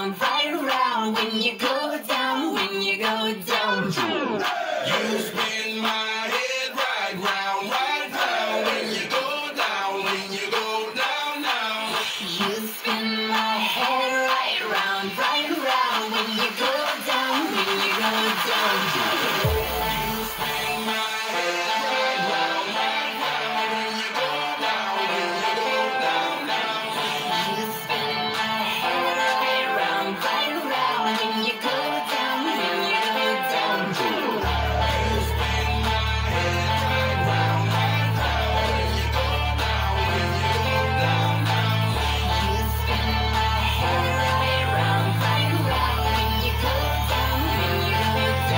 round, right around. When you go down, when you go down. You spin my head right round, right round. When you go down, when you go down, down. You spin my head right round, right around. When you go down, when you go down. You spin my head right round, right round. When you go down, when you go down, down. You spin my head right round, right around. When you go down, when you go down. You spin my head right round, right round. When you go down, when you go down, down. You spin my head right round, right around. When you go down, when you go down.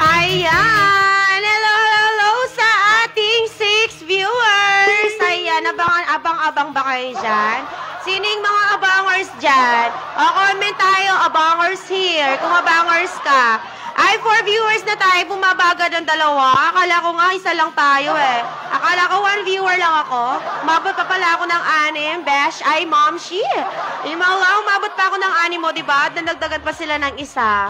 Ayan! Hello, hello sa ating 6 viewers! Ayan, abang-abang ba kayo dyan? Sining mga abangers dyan? O, comment tayo, abangers here, kung abangers ka. Ay, 4 viewers na tayo, bumabaga ng dalawa. Akala ko nga, isa lang tayo eh. Akala ko 1 viewer lang ako. Umabot pa pala ako ng 6, besh. Ay, momshi. Umabot pa ako ng 6 mo, diba? Nagdagan pa sila ng isa.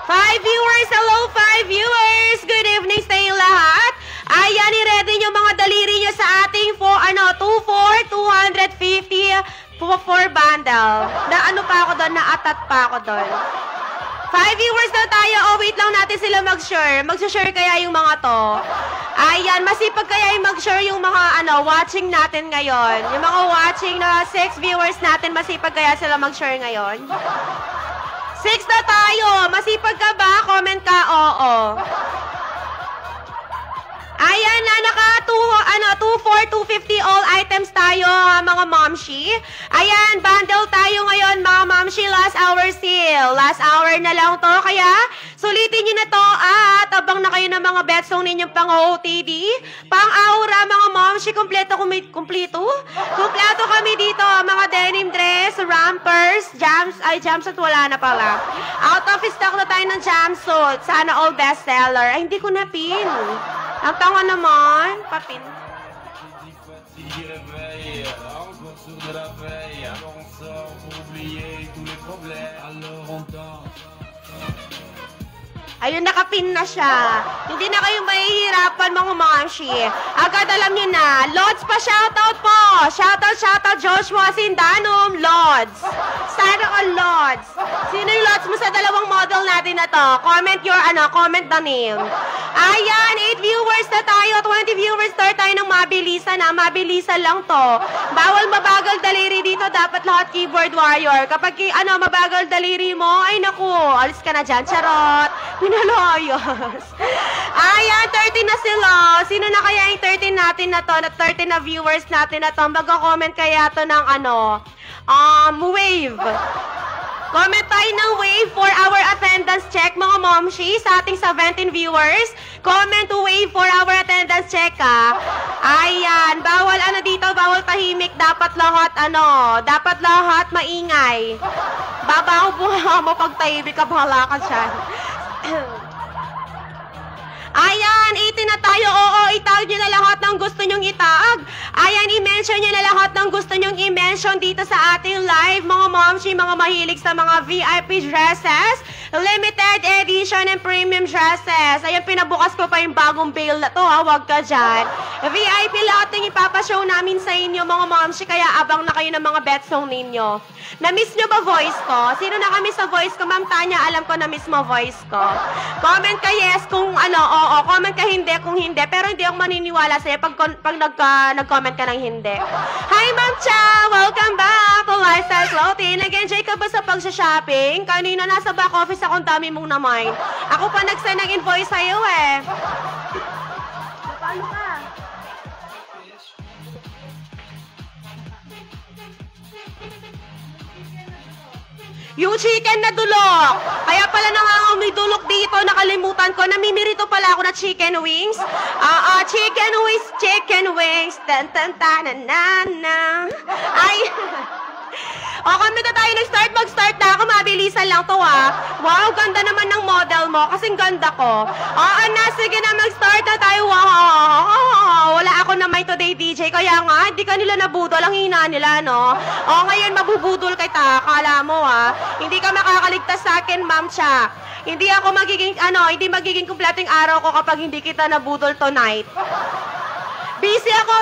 5 viewers! Hello, 5 viewers! Good evening sa inyong lahat. Ayan, i-ready nyo mga daliri nyo sa ating 250 bundle. Na ano pa ako doon? Na-atat pa ako doon. 5 viewers na tayo. Oh, wait lang natin sila mag-share. Mag-share kaya yung mga to. Ayan, masipag kaya yung mag-share yung mga watching natin ngayon. Yung mga watching na 6 viewers natin, masipag kaya sila mag-share ngayon. 6 na tayo. Masipag ka ba? Comment ka, oo. Ayan na, naka 250 all items tayo, mga momshi. Ayan, bundle tayo ngayon, mga momshi. Last hour sale. Last hour na lang to. Kaya, sulitin nyo na to at abang na kayo ng mga betsong ninyong pang-OOTD. Pang-aura, mga momshi. Kompleto kami dito. Mga denim dress, rampers, jumpsuit wala na pala. Out of stock na tayo ng jumpsuit. Sana all bestseller. Ay, hindi ko na-pin. Ang tanga naman. Papin. Ayun, nakapin na siya. Hindi na kayo mahihirapan, mga momshi. Agad alam nyo na. Lods pa, shoutout po. Shoutout, Joshua Sindanum, Lods. Sana all Lods. Sino yung Lods mo sa dalawang model natin na to? Comment the name. Ayan, 8 viewers na tayo. 20 viewers start tayo ng mabilisan na. Mabilisan lang to. Bawal mabagal daliri dito. Dapat lahat keyboard warrior. Kapag mabagal daliri mo, ay naku, alis ka na dyan. Charot. Pinaloyos. Ayan, 30 na sila. Sino na kaya yung 13 natin na to? Na 13 na viewers natin na to. Mag-comment kaya to ng wave. Comment tayo ng wave for our attendance check, mga momshi, sa ating 17 viewers. Comment wave for our attendance check, ha. Ayan, bawal dito, bawal tahimik. Dapat lahat maingay. Babaw mo pag tahimik ka, bahala ka dyan. Ayan, 18 na tayo. Oo, itag nyo na lahat ng gusto nyong itag. Ayan, i-mention nyo na lahat ng gusto nyong i-mention dito sa ating live. Mga momshi, mga mahilig sa mga VIP dresses, limited edition and premium dresses. Ayan, pinabukas ko pa yung bagong bail na to, ha. Huwag ka dyan. VIP lahat ng yung ipapashow namin sa inyo, mga momshi, kaya abang na kayo ng mga bet song ninyo. Na-miss nyo ba voice ko? Sino na kami sa voice ko? Ma'am Tanya, alam ko na-miss mo voice ko. Comment ka yes kung ano, oo. Comment ka hindi kung hindi. Pero hindi ako maniniwala sa'yo pag nag-comment ka ng hindi. Hi, Ma'am Cha! Welcome back to Lifestyle Clothing. Nag-enjoy ka ba sa pag-shopping? Kanina nasa back office akong dami mong naman. Ako pa nag-send ng invoice sa'yo eh. Paano ka? Yung chicken na dulok. Kaya pala nangangumidulok dito, nakalimutan ko. Namimirito pala ako na chicken wings. Chicken wings. Tan tan tan na na. Ay. O, kami na tayo mag-start na ako. Mabilisan lang to, Wow, ganda naman ng model mo. Kasing ganda ko. Oo na, sige na, mag-start na tayo. Wow, wala ako na may today, DJ. Kaya nga, hindi ka nila nabudol. Ang hina nila, no? O, ngayon, mabubudol kita. Kala mo, Hindi ka makakaligtas sa akin, Ma'am Cha. Hindi ako hindi magiging kumpletong araw ko kapag hindi kita nabudol tonight. Busy ako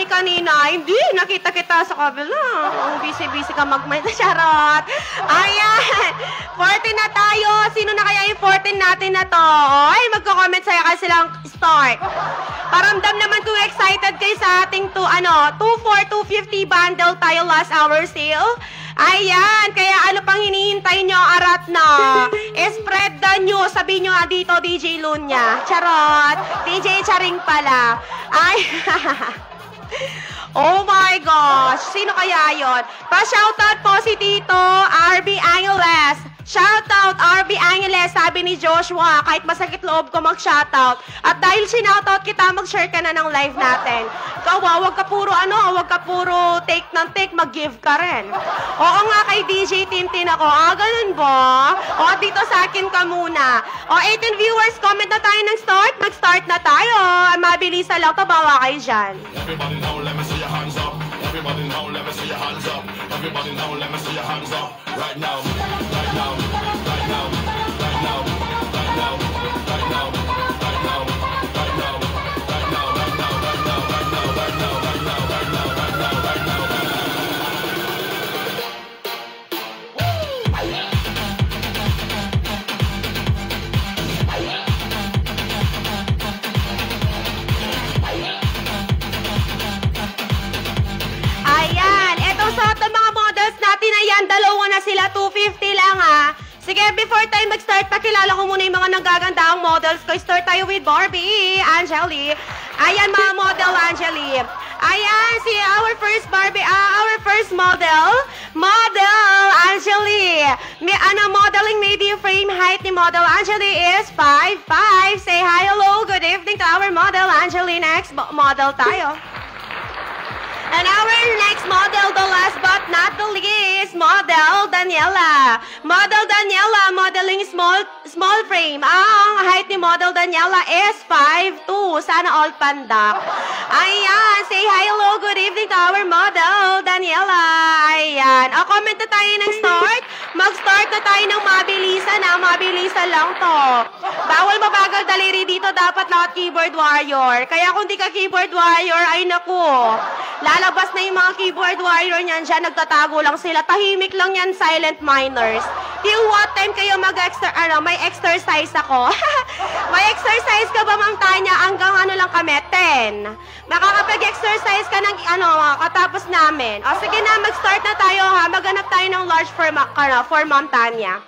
kanina. Hindi, nakita kita sa kabila. Ang busy-busy ka charot. Ayan. 14 na tayo. Sino na kaya yung 14 natin na to? Ay, magko-comment sa'yo kasi silang start. Paramdam naman kung excited kayo sa ating 2-4-250 bundle tayo last hour sale. Ayan, kaya ano pang hinihintay nyo, arat na. Spread the news. Sabi nyo dito, DJ Lunya. Charot. DJ Charing pala. Ay, oh my gosh. Sino kaya yon? Pa-shoutout po si Tito RB Angeles. Shoutout RB Angeles, sabi ni Joshua. Kahit masakit loob ko mag-shoutout. At dahil sinoutout kita, mag-share ka na ng live natin. Ikaw, wag ka puro take ng take, mag-give ka rin. Oo nga, kay DJ Tintin ako. Ganun ba? O, dito sa akin ka muna. O, 18 viewers, comment na tayo ng start. Mag-start na tayo. Mabilisan lang to, bawa kayo dyan. Everybody now, let me see your hands up. Everybody now, let me see your hands up. Everybody now, let me see your hands up. Right now, right now, right now, right now, right now, right now, right now, right now, right now, right now, right now, right now, right now, right now, right now, right now, right now, right now. Ayan, etong sa mga models natin, ayan, dalawa na sila, 250 lang Sige, before tayo mag-start, pakilala ko muna yung mga nagagandang models ko. Start tayo with Barbie, Angeli. Ayan, mga model, Angeli. Ayan, si our first Barbie, our first model, Angeli. Modeling medium frame height ni model Angeli is 5'5". Say hi, hello, good evening to our model, Angeli. Next model tayo. And our next model, the last but not the least, model Daniela. Model Daniela, modeling small frame. Ang height ni model Daniela is 5'2". Sana all pandak. Ayan, say hi, hello, good evening to our model Daniela. Ayan, comment na tayo ng start. Mag-start na tayo ng mabilisan mabilisan lang to. Bawal mabagal daliri dito, dapat lahat keyboard warrior. Kaya kung di ka keyboard warrior, ay naku. Lalabas na yung mga keyboard warrior niyan dyan, nagtatago lang sila. Tahimik lang yan, silent minors. Till what time kayo may exercise ako? May exercise ka ba, Ma'am Tanya? Hanggang lang kami, 10. Makakapag-exercise ka ng katapos namin. O sige na, mag-start na tayo Maghanap tayo ng large for Ma'am Tanya.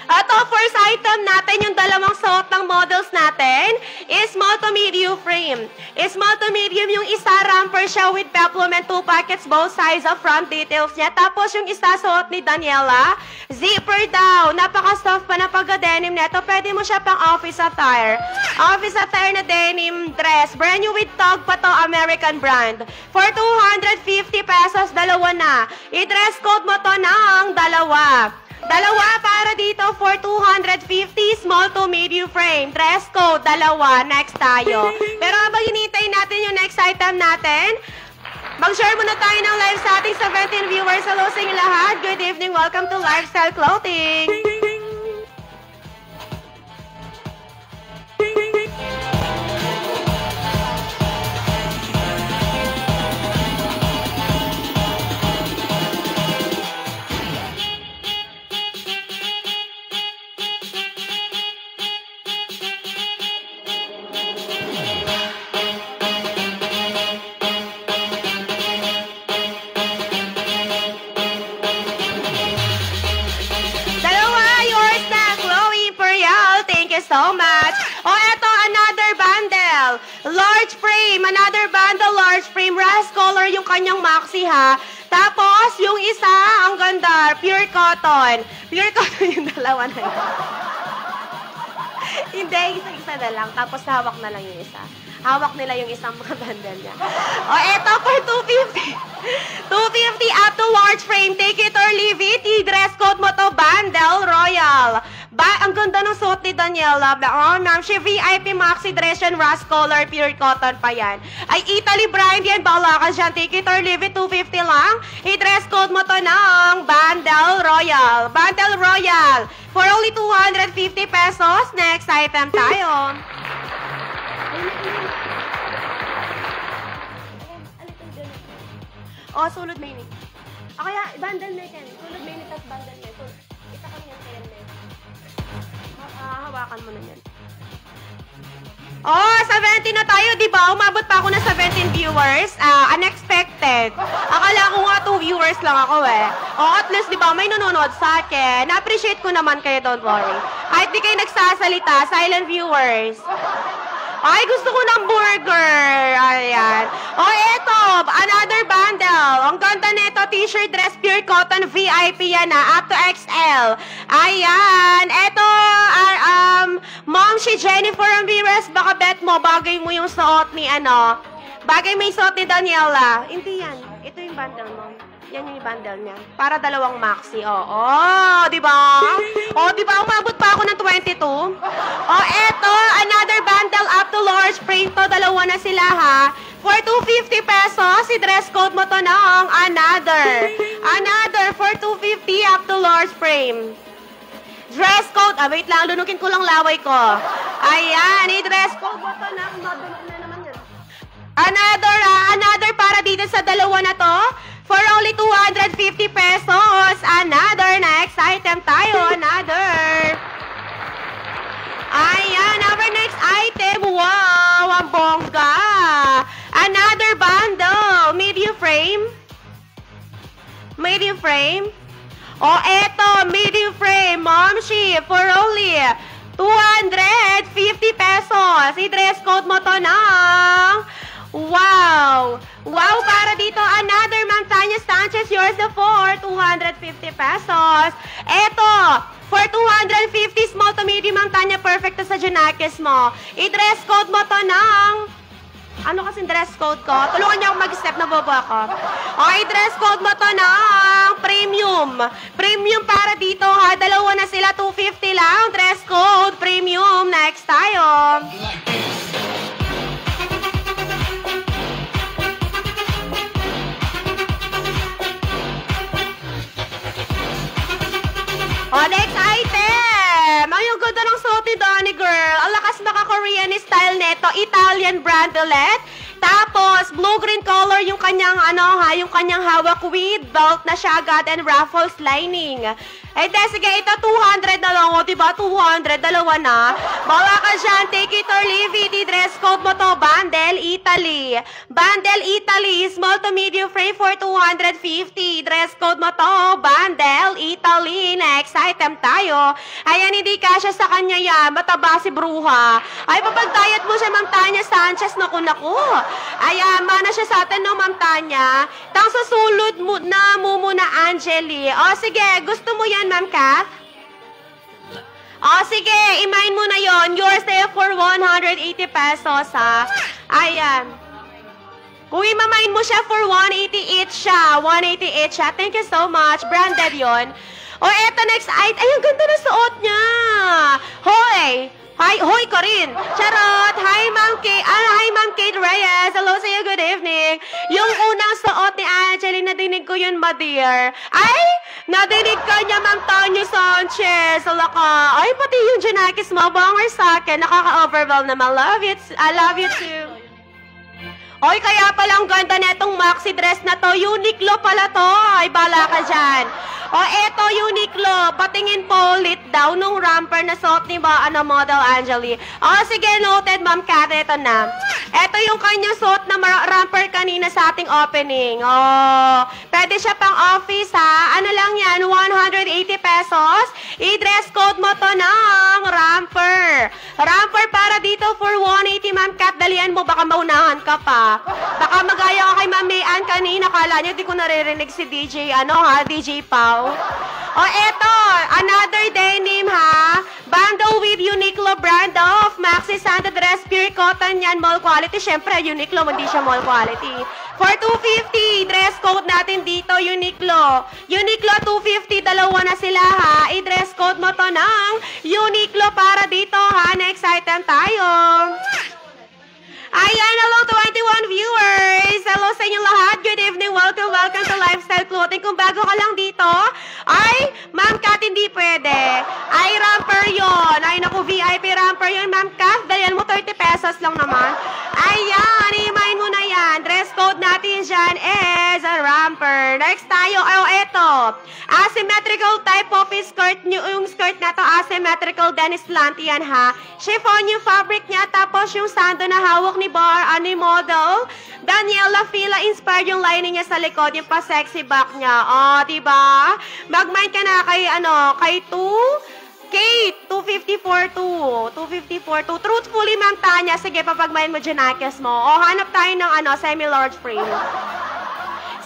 Ito, first item natin, yung dalawang suot ng models natin, is small to medium frame. Small to medium, yung isa ramper siya with peplum and 2 pockets, both sides of front details niya. Tapos yung isa suot ni Daniela, zipper daw. Napaka-soft pa na pagka-denim nito. Pwede mo siya pang office attire. Office attire na denim dress. Brand new with tog pa to, American brand. For 250 pesos, dalawa na. I-dress code mo to ng dalawa. Dalawa para dito for 250, small to medium frame. Dress code, dalawa. Next tayo. Pero habang hinihintay natin yung next item natin, mag-share muna tayo ng live sa ating 17 viewers. Hello sa inyo lahat. Good evening. Welcome to Lifestyle Clothing. frame. Another bundle, large frame. Rust color yung kanyang maxi, ha? Tapos, yung isa, ang ganda, pure cotton. Pure cotton yung dalawa na yun. Hindi, isa-isa na lang. Tapos, hawak na lang yung isa. Hawak nila yung isang mga bundle niya. O, eto for 250. 250 up to large frame. Take it or leave it. I-dress code mo to, bundle royal. Ang ganda ng suot ni Daniela. Oh, ma'am, she VIP maxi dress yan, rust color, pure cotton pa yan. Ay, Italy brand yan, bala ka dyan. Take it or leave it, 250 lang. I-dress code mo to ng bundle royal. Bundle royal. For only 250 pesos. Next item tayo. Oh, sulod may ni. Kaya, bundle na yan. Sulod may ni, tas bundle na. Ita kami yan kayo na. Hawakan mo na yan. Oh, 17 na tayo, di ba? Umabot pa ako ng 17 viewers. Unexpected. Akala ko nga 2 viewers lang ako eh. Oh, at least, di ba, may nanonood sa akin. Na-appreciate ko naman kayo, don't worry. Kahit di kayo nagsasalita, silent viewers. Ay, gusto ko ng burger. Ayan. Oh, eto. Another bundle. Ang ganda nito. T-shirt, dress, pure cotton, VIP yan na. Up to XL. Ayan. Eto. Mom, si Jennifer Ramirez. Baka bet mo, bagay mo yung suot ni ano. Bagay mo yung suot ni Daniela. Hindi yan. Ito yung bundle mo. Yan yung bundle niya. Para dalawang maxi. Oh, di ba? Oh, di ba? Umabot pa ako ng 22. Oh, eto. Another bundle up to large frame to. Dalawa na sila, ha? For 250 pesos, i-dress code mo to ng another. Another for 250 up to large frame. Dress code. Wait lang. Lunukin ko lang laway ko. Ayan. I-dress code mo to ng... Another para dito sa dalawa na to. For only 250 pesos. Another. Next item tayo. Another. Ayan. Our next item. Wow. Ang bongga. Another bundle. Medium frame. Medium frame. Oh, eto. Medium frame. Momshi. For only 250 pesos. I-dress code mo to ng... Wow! Wow, para dito, another Ma'am Tanya Sanchez, yours the for 250 pesos. Eto, for 250, small to medium, Ma'am Tanya, perfect to sa Junakis mo. I-dress code mo to ng... Ano kasing dress code ko? Tulungan niyo ako mag-step na bobo ako. Okay, dress code mo to ng premium. Premium para dito, ha? Dalawa na sila, 250 lang. Dress code, premium. Next tayo. O, next item! Ay, ang ganda ng suot ni Donnie, girl. Ang lakas maka-Korean style neto. Italian brand ulit. Tapos, blue-green color yung kanyang, yung kanyang hawak with belt na siya agad and ruffles lining. Eh, sige, ito 200 na lang, o, diba? 200, dalawa na. Bawa ka dyan, take it or leave it. I-dress code mo to, Bundle Italy. Bundle Italy, small to medium frame for 250. Dress code mo to, Bundle Italy. Next item tayo. Ayan, hindi kasya sa kanya yan. Mataba si Bruha. Ay, papag-diet mo siya, Ma'am Tanya Sanchez. Naku. Ayan, mana siya sa atin, no, Ma'am Tanya. Tang susulod mo na muna, Angeli. O, sige, gusto mo yan, Ma'am Kat? O, sige, i-mine mo na yon. Yours there for 180 pesos, ha? Ayan. Kung i-mine mo siya for 180 each siya. 180 each siya. Thank you so much. Branded yon. O, eto next item. Ay, ang ganda na suot niya. Hoy! Hi, hoy ka rin. Charot. Hi, Ma'am Kate Reyes. Hello sa iyo. Good evening. Yung unang suot ni Angeli, nadinig ko yun, ma dear. Ay, nadinig ka niya, Ma'am Tanya Sanchez. Ala ka. Ay, pati yung Junakis mo, banger sa akin. Nakaka-overwhelm naman. I love you too. Oy, kaya palang ganda na itong maxi dress na to. Uniqlo pala to. Ay, bala ka dyan. O, eto, Uniqlo. Patingin po ulit daw nung romper na suot ni model Angeli. O, sige, noted, Ma'am Kat. Eto na. Eto yung kanyang suot na ramper kanina sa ating opening. Oh, pwede siya pang office ha. Ano lang yan, 180 pesos. I-dress code mo to ng ramper. Ramper para dito for 180, Ma'am Kat. Dalian mo, baka maunahan ka pa. Baka magaya ka kay Ma'am Mayan kanina. Kala niyo, di ko naririnig si DJ, DJ Pau. O eto, another denim ha. Bundle with Uniqlo brand of Maxi Santa Dress, pure cotton yan, mall quality. Siyempre, Uniqlo, hindi siya mall quality. For 250, dress code natin dito, Uniqlo. Uniqlo 250, dalawa na sila ha. I-dress code mo to ng Uniqlo para dito ha. Next item tayo. Ayan, hello 21 viewers! Hello sa inyo lahat. Good evening. Welcome to Lifestyle Clothing. Kung bago ka lang dito, ay, Ma'am Kat, hindi pwede. Ay, ramper yon. Ay, naku, VIP ramper yon, Ma'am Kat. Dalian mo 30 pesos lang naman. Ayan, i-mind mo na yan. Dress code natin dyan is a ramper. Next tayo, eto. Asymmetrical type of skirt. Yung skirt na to, asymmetrical Dennis Slant yan ha. Chiffon yung fabric niya, tapos yung sando na hawak ni Bar, model. Daniela Fila, inspired yung lining niya sa likod, yung pa-sexy back niya. Oh, diba? Mag-mind ka na kay, kay Kate, 254 Truthfully, Ma'am Tanya, sige, papag-mind mo Janakis mo. O, hanap tayo ng, semi-large frame.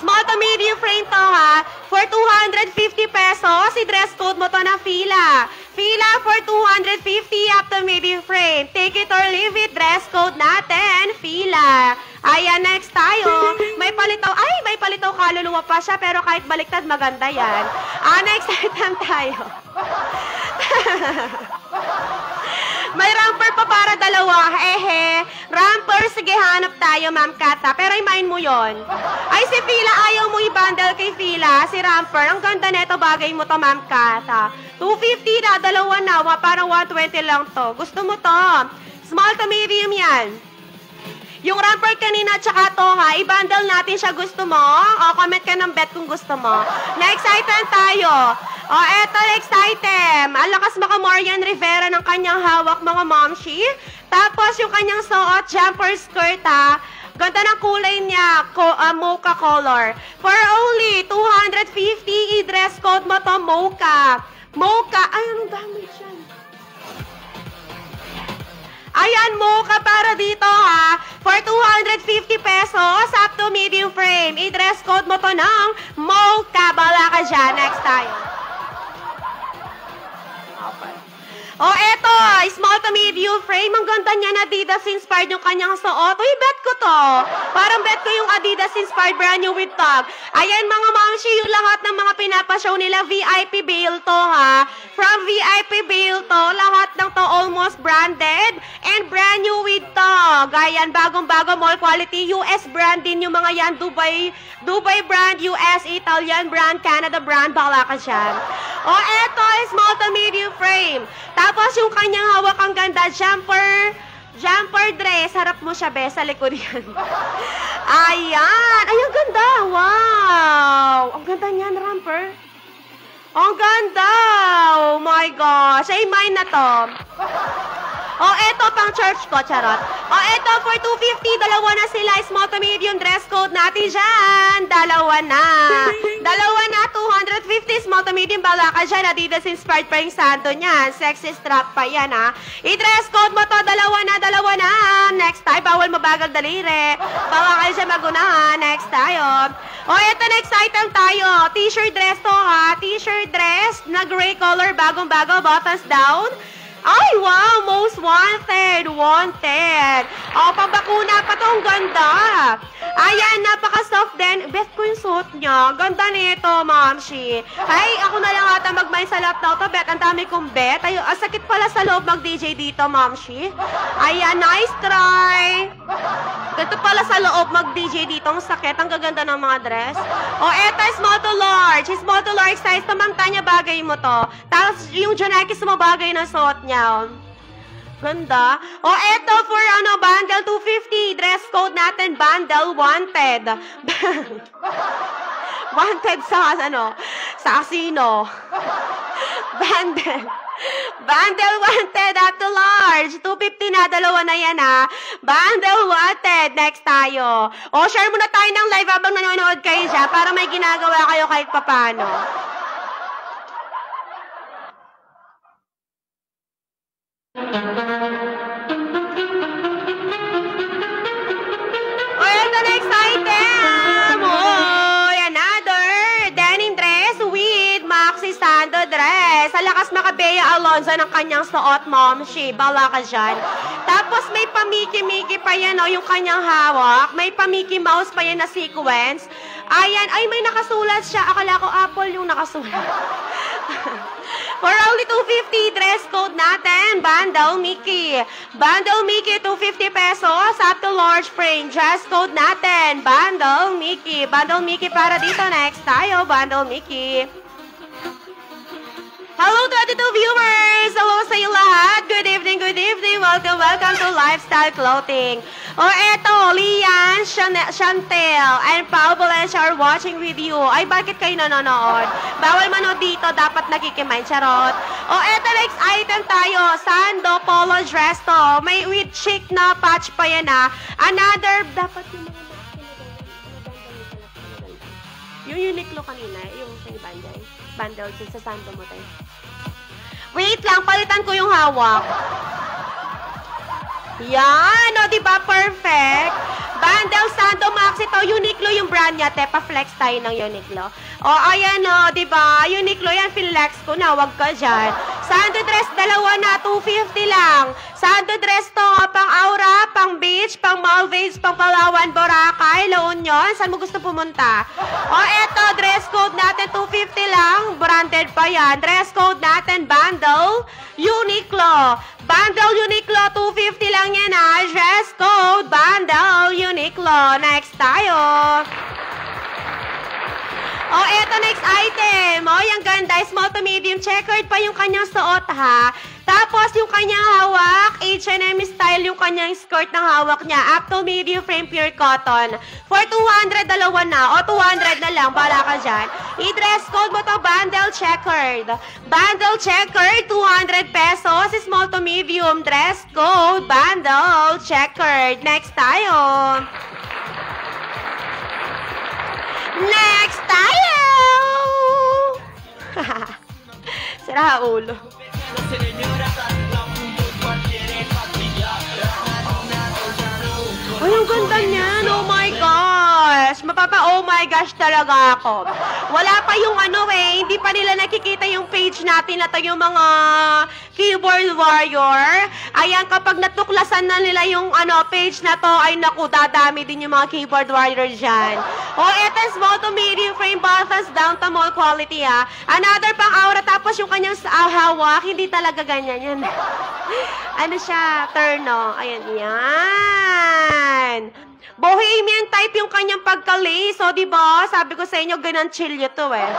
Small to medium frame to ha. For 250 pesos, i-dress code mo to na Fila. Fila for 250 up to medium frame. Take it or leave it. Dress code natin, Fila. Ayan, next tayo. May palitaw kaluluwa pa siya, pero kahit baliktad, maganda yan. Next item tayo. May ramper pa para dalawa. Ramper, sige, hanap tayo, Ma'am Kata. Pero i-mind mo yon. Ay, si Fila, ayaw mo i-bundle kay Fila. Si ramper, ang ganda neto, bagay mo to, Ma'am Kata. 250 na, dalawa na. Parang 120 lang to. Gusto mo to. Small to medium yan. Yung ramper kanina tsaka to ha, i-bundle natin siya, gusto mo? O, comment ka ng bet kung gusto mo. Next item tayo. O, eto next item. Ang lakas maka Marian Rivera ng kanyang hawak, mga momshi. Tapos yung kanyang suot, jumper skirt ha. Ganda ng kulay niya, mocha color. For only 250, i-dress code mo to, mocha. Mocha, ay, anong dami dyan? Ayan, mocha para dito ha. For 250 pesos, up to medium frame. I-dress code mo to ng mocha. Bala ka dyan. Next tayo. Okay. O, eto. Small to medium frame. Ang ganda niya na Adidas inspired yung kanyang suot. Uy, bet ko to. Parang bet ko yung Adidas inspired brand new with tag. Ayan, mga momshi, yung lahat ng mga pinapashow nila, VIP bail to ha. From VIP bail to, lahat ng to almost branded and brand new with tag. Ayan, bagong-bago, mall quality. US brand din yung mga yan. Dubai brand, US, Italian brand, Canada brand. Bakla ka dyan. O, eto, small to medium frame. Tapos yung kanyang hawak, ang ganda, jumper dress. Harap mo siya, be, sa likod yan. Ayan. Ay, ang ganda. Wow. Ang ganda niyan, ramper. Ang ganda. Oh my gosh. Ay, mine na to. Oh, eto pang church ko, charot. Oh, eto for 250, dalawa na sila. Small to medium dress code natin dyan. Dalawa na. 250, small to medium, bala ka dyan. Adidas inspired pa yung santo niyan. Sexy strap pa yan, ha. I-dress code mo to, dalawa na. Next tayo, bawal mabagal daliri. Bawal kayo siya magunahan. Next tayo. Oh, eto next item tayo. T-shirt dress to, ha. T-shirt dress na gray color, bagong-bago, buttons down. Ay, wow! Most wanted! Wanted! O, pambakuna pa to. Ang ganda! Ayan, napaka-soft din. Best ko yung suot niya. Ganda nito, momshi. Ay, ako na lang ata mag-mind sa laptop to. Bet, ang dami kong bet. Ay, sakit pala sa loob mag-DJ dito, momshi. Ayan, nice try! Ganito pala sa loob mag-DJ dito. Ang sakit. Ang gaganda ng mga dress. O, eto, small to large. Small to large size. Tamang Tanya, bagay mo to. Tapos, yung Janakis mo bagay na suot niya. Ganda. O, eto for bundle 250. Dress code natin, bundle wanted. Wanted sa casino. Bundle. Bundle wanted up to large. 250 na, dalawa na yan ha. Bundle wanted. Next tayo. O, share muna tayo ng live habang nanonood kayo siya para may ginagawa kayo kahit papano. O, ito next item. Oy, another denim dress with maxi sando dress. Sa lakas Macabea Alonzo ng kanyang suot, Momshi. Bala ka dyan. Tapos may pa-Mickey pa yan, o, yung kanyang hawak. May pa-Mickey Mouse pa yan na sequence. Ayan, ay may nakasulat siya. Akala ko Apple yung nakasulat. For only 250, dress code natin, Bundle Mickey. Bundle Mickey, 250 pesos. Up to large frame, dress code natin, Bundle Mickey. Bundle Mickey para dito. Next tayo, Bundle Mickey. Hello 22 viewers! Hello sa iyo lahat! Good evening, good evening! Welcome to Lifestyle Clothing. O eto, Lian, Chantel, and Paul Valencia are watching with you. Ay, bakit kayo nanonood? Bawal manood dito, dapat nakikimain, charot. O eto, next item tayo, Sando Polo dress to. May with chic na patch pa yan ha. Another, dapat yung mga yung Uniqlo kanina, yung sa Banday. Bundle din sa Sando mo tayo. Wait lang, palitan ko yung hawak. Yan, o, diba? Perfect. Bundle Sando Maxi to. Uniqlo yung brand niya. Te, pa-flex tayo ng Uniqlo. O, ayan, o, diba? Uniqlo yan, flex ko na. Wag ka dyan. Sando dress, dalawa na. 250 lang. Sando dress to, pang Aura, pang Beach, pang Maldives, pang Palawan, Boracay, La Union. Saan mo gusto pumunta? O, eto, dress code natin, 250 lang. Branded pa yan. Dress code natin, Bundle Uniqlo. Bundle Uniqlo, 250 lang yan ha. Dress code, Bundle Uniqlo. Next tayo. O, eto next item. O, yung ganda. Small to medium. Checkered pa yung kanyang suot ha. Tapos yung kanyang hawak, H&M style yung kanyang skirt ng hawak niya. Up to medium frame pure cotton. For 200, dalawa na. O, 200 na lang. Bala ka dyan. I-dress code mo to, Bundle Checkered. Bundle Checkered, 200 pesos. Small to medium. Dress code, Bundle Checkered. Next tayo. Next tayo! Sira ulo. Ay, ang ganda niyan. Oh my gosh. Oh my gosh talaga ako. Wala pa yung hindi pa nila nakikita yung page natin na to, yung mga keyboard warrior. Ayan, kapag natuklasan na nila yung page na to, ay naku, dadami din yung mga keyboard warrior dyan. O, eto, small to medium frame buttons down to mall quality ha. Another pang Aura, tapos yung kanyang hawak, hindi talaga ganyan yan. Ano siya? Turno. Ayan, yan. Bohemian type yung kanyang pagka-lace. So, diba? Sabi ko sa inyo, ganun chill yun to eh.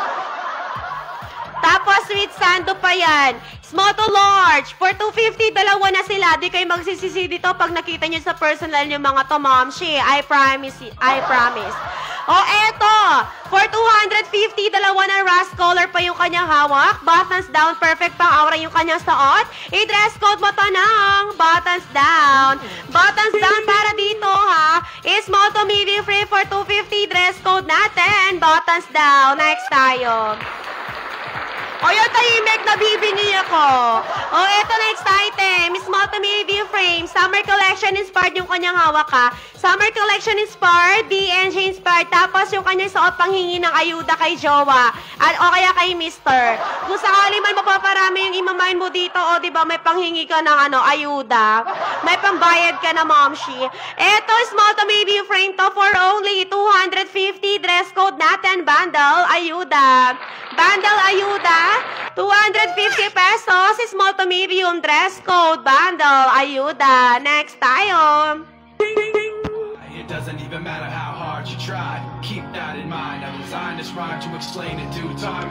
Tapos, with sando pa yan. Small to large. For 250, dalawa na sila. Di kayo magsisisi dito pag nakita nyo sa personal yung mga to, Momshi. I promise. I promise. O, eto. For 250, dalawa na rust color pa yung kanyang hawak. Buttons down. Perfect pang Aura yung kanyang suot. I-dress code mo to ng buttons down. Buttons down para dito, ha. Small to medium frame for 250. Dress code natin. Buttons down. Next tayo. O, yung tahimik, nabibingi ako. O, eto next item. Small to medium frame. Summer collection inspired yung kanyang hawak ha. Summer collection inspired, DNG inspired. Tapos yung kanyang suot panghingi ng ayuda kay jowa. O kaya kay mister. Kung sakali man mapaparami yung imamain mo dito, o diba may panghingi ka ng ayuda. May pambayad ka na, Momshi. Eto, small to medium frame to for only 250. Dress code natin, Bundle Ayuda. Bundle Ayuda. 250 pesos, small to medium dress code, Bundle Ayuda. Next tayo. It doesn't even matter how hard you try. Keep that in mind. I designed this rhyme to explain in due time.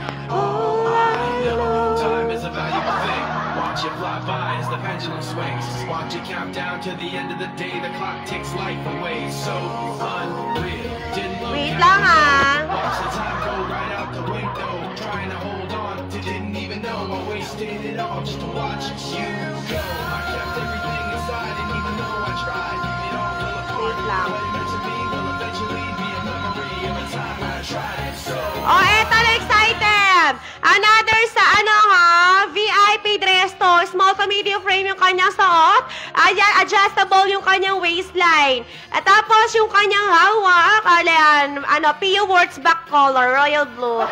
Time is a valuable thing. Watch it fly by as the pendulum swings. Watch it count down to the end of the day. The clock takes life away. So unreal. Didn't look Wait lang ha. Watch the time go right out the window. Trying to hold on to didn't even know I wasted it all. world just to watch you go. I kept everything inside, and even though I tried, it all fell apart. Wait lang. What it meant to me will eventually be a memory of a time I tried so. Oh, eto next item. Another sa VIP dress to. Small to medium frame yung kanyang suot. Ayan, adjustable yung kanyang waistline. At tapos yung kanyang hawak, PU Words back color, royal blue.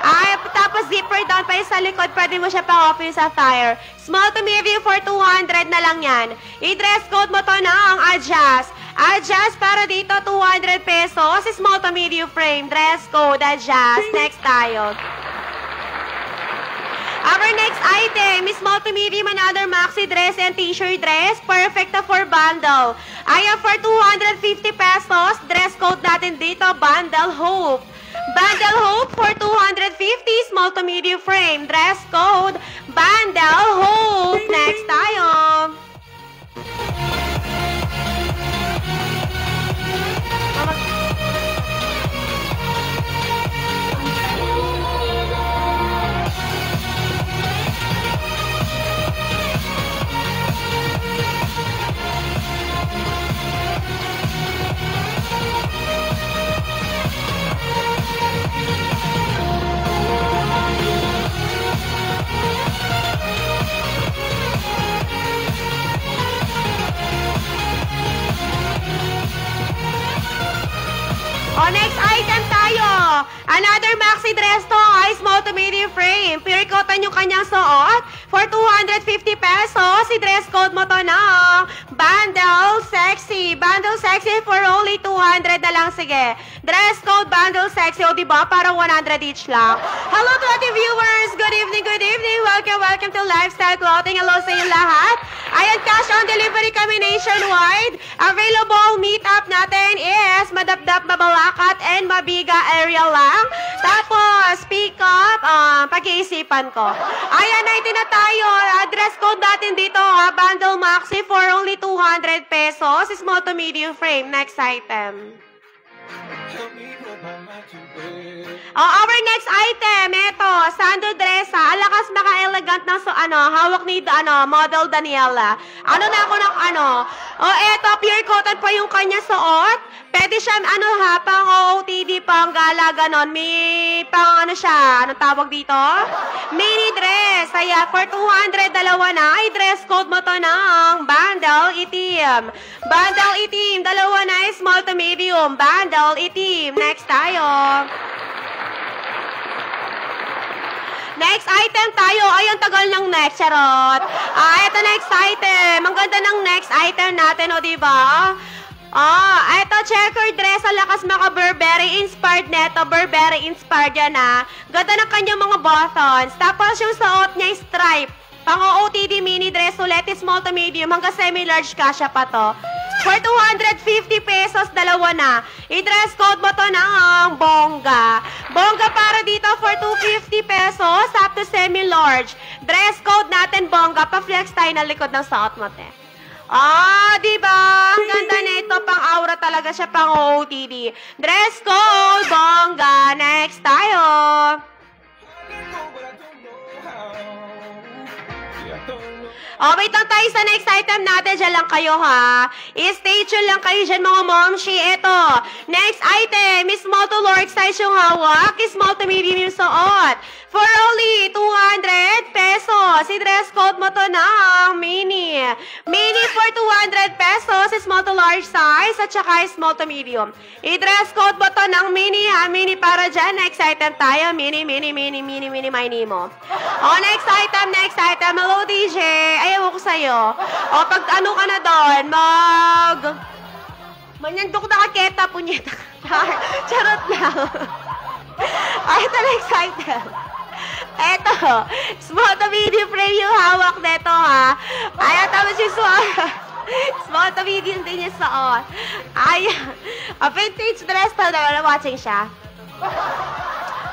Ay, tapos zipper down pa yung sa likod. Pwede mo siya pang-open sa fire. Small to medium for 200 na lang yan. I-dress code mo to ng adjust. Adjust para dito, 200 pesos. Small to medium frame. Dress code, adjust. Next tayo. Our next item is small to medium, another maxi dress and t-shirt dress. Perfect na for bundle. Ayan, for 250 pesos. Dress code natin dito, bundle hope. Bundle hope for 250, small to medium frame. Dress code, bundle hope. Next tayo. O, next item tayo. Another maxi dress to ay small to medium frame. Pure cotton yung kanyang suot. For 250 pesos, i-dress code mo to ng bundle sexy. Bundle sexy for only 200 na lang. Sige. Dress code bundle sexy. O, diba? Para 100 each lang. Hello to ating viewers. Good evening, good evening. Welcome to Lifestyle Clothing. Hello sa inyo lahat. Ayan, cash on delivery kami nationwide. Available meetup natin is Madapdap, Mabalacat, and Mabiga area lang. Tapos, pick up, pag-iisipan ko. Ayan, 19 na tayo. Address code natin dito, bundle maxi for only 200 pesos. Small to medium frame. Next item. Our next item, ito, sando dressa. Alakas maka-elegant ng hawak ni model Daniela. Na ako ng eto, pure cotton pa yung kanya suot. Pwede siya, pang OOTD, pang gala, ganon. May, pang siya, anong tawag dito? Mini dress. Kaya, for 200, dalawa na. Ay, dress code mo to ng bundle itim. Bundle itim, dalawa na, small to medium. Bundle itim. Next tayo. Next item tayo. Ay, ang tagal ng next, charot. Ito next item. Ang ganda ng next item natin, o, diba? Ito, checkered dress. Ang lakas maka Burberry inspired neto. Burberry inspired yan, Ganda ng kanyang mga buttons. Tapos yung suot niya, stripe. Pang OOTD mini dress ulit. Small to medium. Hanggang semi-large kasya pa to. For 250 pesos, dalawa na. I-dress code mo to ng bongga. Bongga para dito for 250 pesos up to semi-large. Dress code natin bongga. Pa-flex tayo na likod ng suot mo, te. Diba? Ang ganda nito. Pang-aura talaga siya, pang OOTD. Dress code, bongga. Next tayo. Wait lang tayo sa next item natin. Diyan lang kayo, I-stay tuned lang kayo dyan, mga momshi. Ito. Next item is small to large size yung hawak. Small to medium yung suot. For only 200 pesos. I-dress code mo to ng mini. Mini for 200 pesos. Small to large size. At saka small to medium. I-dress code mo to ng mini, Mini para dyan. Next item tayo. Mini mo. Next item. Hello, DJ. Ayaw ko sa'yo. Pag ka na doon, manyandok na kaketa, punyeta. Charot lang. Ito, next item. Eto, small to medium frame yung hawak neto, Ayan, tapos yung small to medium din yung suot. Ayan. Vintage dress to, watching siya.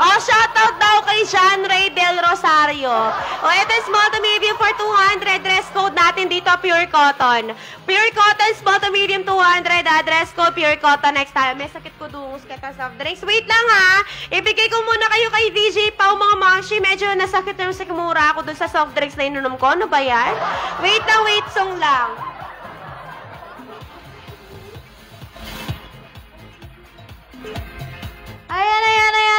Oh, shoutout daw kay John Ray Del Rosario. Oh, ito small to medium for 200. Dress code natin dito, pure cotton. Pure cotton, small to medium 200. Dress code, pure cotton. Next time, may sakit ko dungus kita soft drinks. Wait lang ha. Ibigay ko muna kayo kay DJ Pao, mga mangshi. Medyo nasakit na yung sikmura ako dun sa soft drinks na inunom ko. Ano ba yan? Wait lang, wait song lang. Ayan.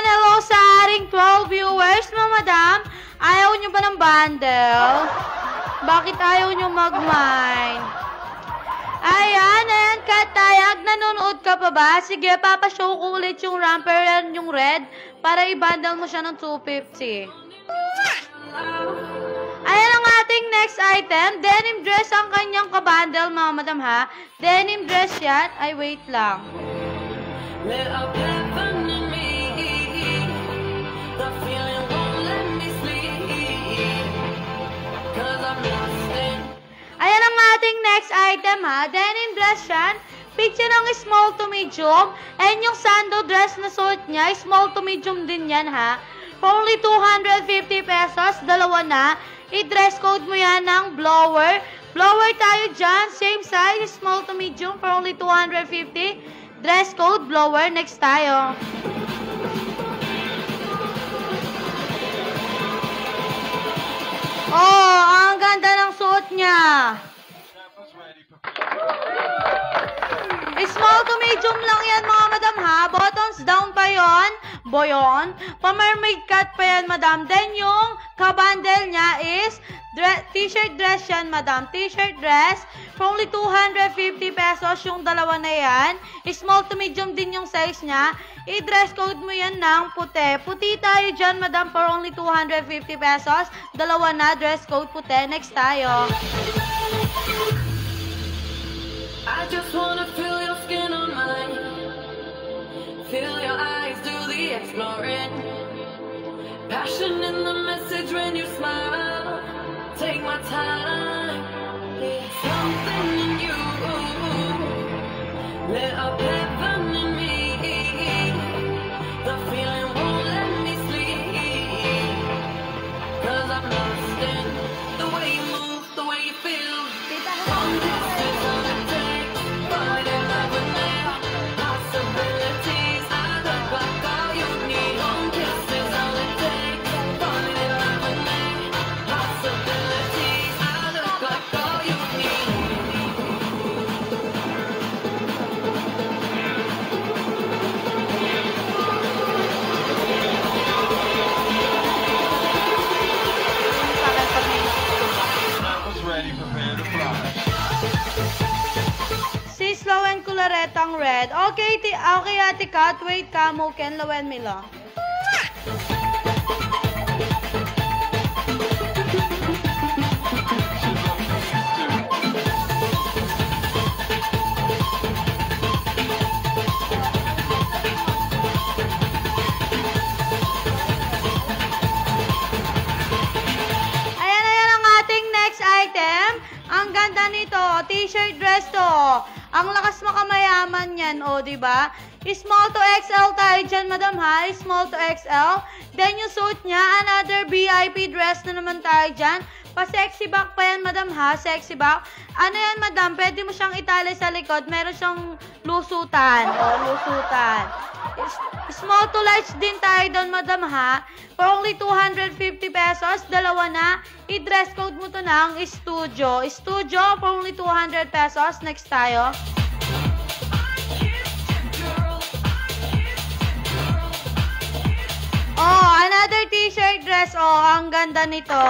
Hello sa ating 12 viewers, madam. Ayaw nyo ba ng bundle? Bakit ayaw nyo mag-mine? Ayan, Katayag, nanonood ka pa ba? Sige, papashow ko ulit yung ramper yan, yung red, para i-bundle mo siya ng 250. Ayan ang ating next item. Denim dress ang kanyang kabundle, mga madam ha. Denim dress yan. Ay, wait lang. Let up heaven in me. The feeling won't let me sleep. 'Cause I'm lost in. Ayan ang ating next item ha. Denim dress yan. Picture ng small to medium. And yung sando dress na suot niya, small to medium din yan ha. For only 250 pesos, dalawa na. I-dress code mo yan ng blower. Blower tayo dyan. Same size, small to medium for only 250. Dress code, blower. Next tayo. Oh, ang ganda ng suot niya. Small to medium lang yan, mga madam ha. Buttons down pa yon. Boyon. Pa-mermaid cut pa yan, madam. Then yung kabundle niya is t-shirt dress yan, madam. T-shirt dress. For only 250 pesos yung dalawa na yan. Small to medium din yung size niya. I-dress code mo yan ng puti. Puti tayo dyan, madam, for only 250 pesos. Dalawa na, dress code puti. Next tayo. I just wanna feel your skin on mine. Feel your eyes do the exploring. Passion in the message when you smile. Take my time. There's something in you. Let up heaven in me. The feeling won't let me sleep. 'Cause I'm lost in the way you move, the way you feel. One kiss is all it takes. Falling in love with me. Possibilities. I look like all you need. One kiss is all it takes. Falling in love with me. Possibilities. I look like all you need. Si Slow and Coloretang red. Okay, okay, Ate Kat. Wait ka, Muken. Lawen mi lang. Ayan ang ating next item. Ang ganda nito. T-shirt dress to. Ang lakas makamayaman yan, o, diba? Small to XL tayo dyan, madam, ha? Small to XL. Then, yung suit niya, another VIP dress na naman tayo dyan. Pa-sexy back pa yan, madam, ha? Sexy back. Ano yan, madam? Pwede mo siyang itali sa likod. Meron siyang lusutan. O, lusutan. Small to large din tayo doon, madam, ha? For only 250 pesos, dalawa na. I-dress code mo to ng Studio. Studio for only 200 pesos. Next tayo. Oh, another t-shirt dress. Oh, ang ganda nito.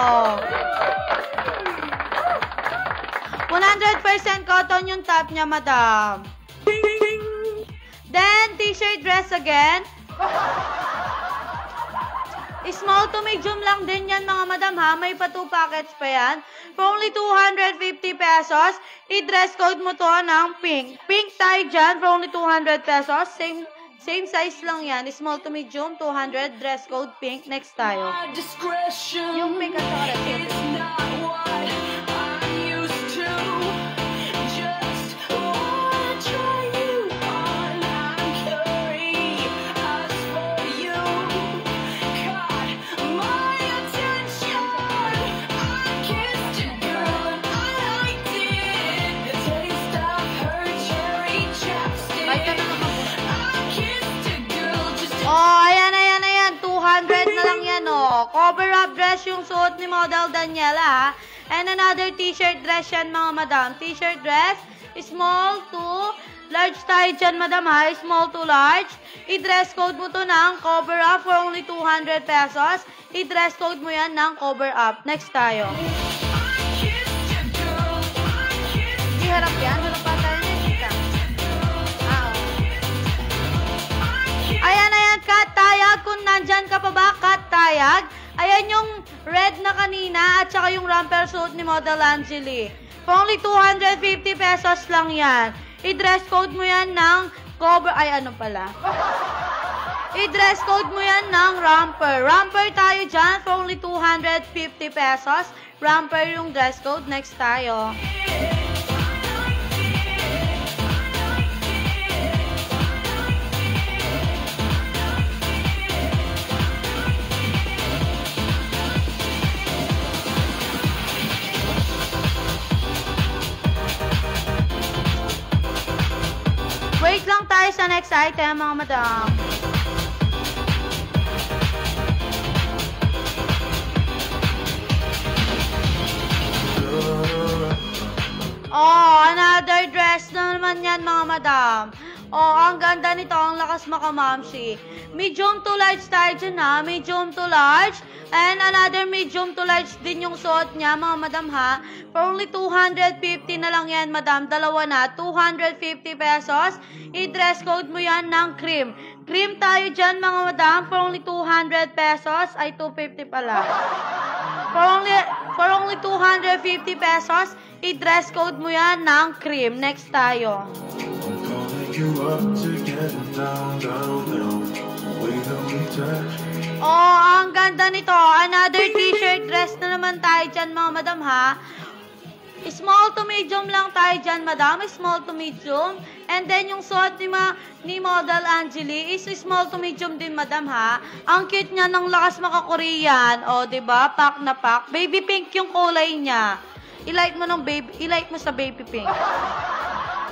100% cotton yung top niya, madam. Then, t-shirt dress again. Small to medium lang din yan, mga madam, ha? May pa 2 packets pa yan. For only 250 pesos, i-dress code mo to ng pink. Pink tayo dyan for only 200 pesos. Same size lang yan. Small to medium, 200. Dress code pink. Next tayo. Yung pink at saka red. Cover up dress yung suot ni Model Daniela, ha? And another t-shirt dress yan, mga madam. T-shirt dress, small to large tayo dyan, madam, ha? Small to large. I-dress code mo to ng cover up for only 200 pesos. I-dress code mo yan ng cover up. Next tayo. Di harap yan. Harap pa tayo na. Ayan, cut tayag. Kung nandyan ka pa ba, cut tayag. Ayan yung red na kanina at saka yung romper suit ni Model Angeli. For only 250 pesos lang yan. I-dress code mo yan ng cover, I-dress code mo yan ng romper. Romper tayo dyan for only 250 pesos. Romper yung dress code. Next tayo. Wait lang tayo sa next item, mga madam. Oh, another dress na naman yan, mga madam. Oh, ang ganda nito, ang lakas makamamsi. Medium to large tayo dyan, ha? Medium to large. And another medium to large din yung suot niya, mga madam, ha? For only 250 na lang yan, madam. Dalawa na, 250 pesos. I-dress code mo yan ng cream. Cream tayo dyan, mga madam. For only 200 pesos. Ay, 250 pala. For only 250 pesos. I-dress code mo yan ng cream. Next tayo. Oh, ang ganda nito. Another t-shirt dress na naman tayo dyan, mga madam, ha? Small to medium lang tayo dyan, madam. Small to medium. And then, yung suot ni Model Angeli is small to medium din, madam, ha? Ang cute niya ng lakas maka-Korean. O, diba? Pack na pack. Baby pink yung kulay niya. I-light mo sa baby pink.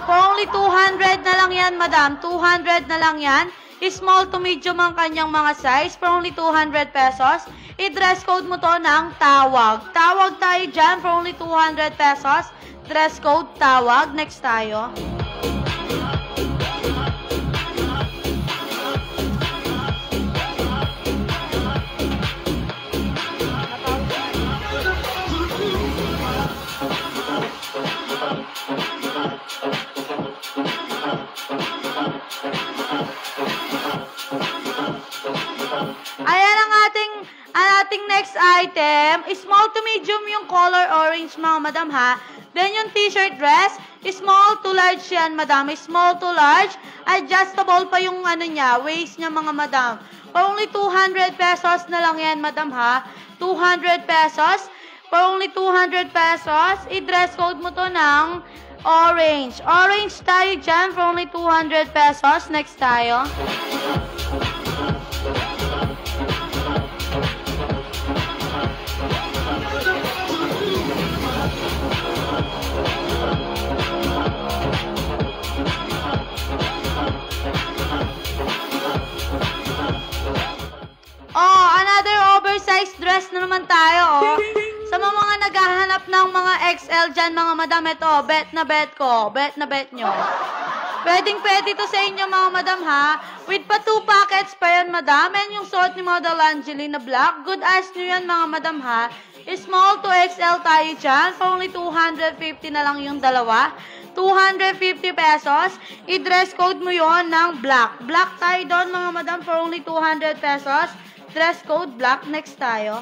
For only 200 na lang yan, madam. 200 na lang yan. Small to medium ang kanyang mga size. For only 200 pesos. I-dress code mo to ng tawag. Tawag tayo dyan for only 200 pesos. Dress code tawag. Next tayo. Ayan ang ating next item. Small to medium yung color orange, mga madam, ha? Then yung t-shirt dress, small to large yan, madam. Small to large. Adjustable pa yung niya, waist niya, mga madam. For only 200 pesos na lang yan, madam, ha? 200 pesos. For only 200 pesos, i-dress code mo to ng orange. Orange tayo dyan for only 200 pesos. Next tayo. Oh, another oversized dress na naman tayo, oh. Sa mga naghahanap ng mga XL dyan, mga madam, ito, bet na bet ko. Bet na bet nyo. Pwedeng-pwede to sa inyo, mga madam, ha? With pa 2 packets pa yan, madam. And yung suot ni Model Angeli na black. Good as nyo yan, mga madam, ha? Small to XL tayo dyan. For only 250 na lang yung dalawa. 250 pesos. I-dress code mo yon ng black. Black tayo doon, mga madam, for only 200 pesos. Dress code black. Next tayo.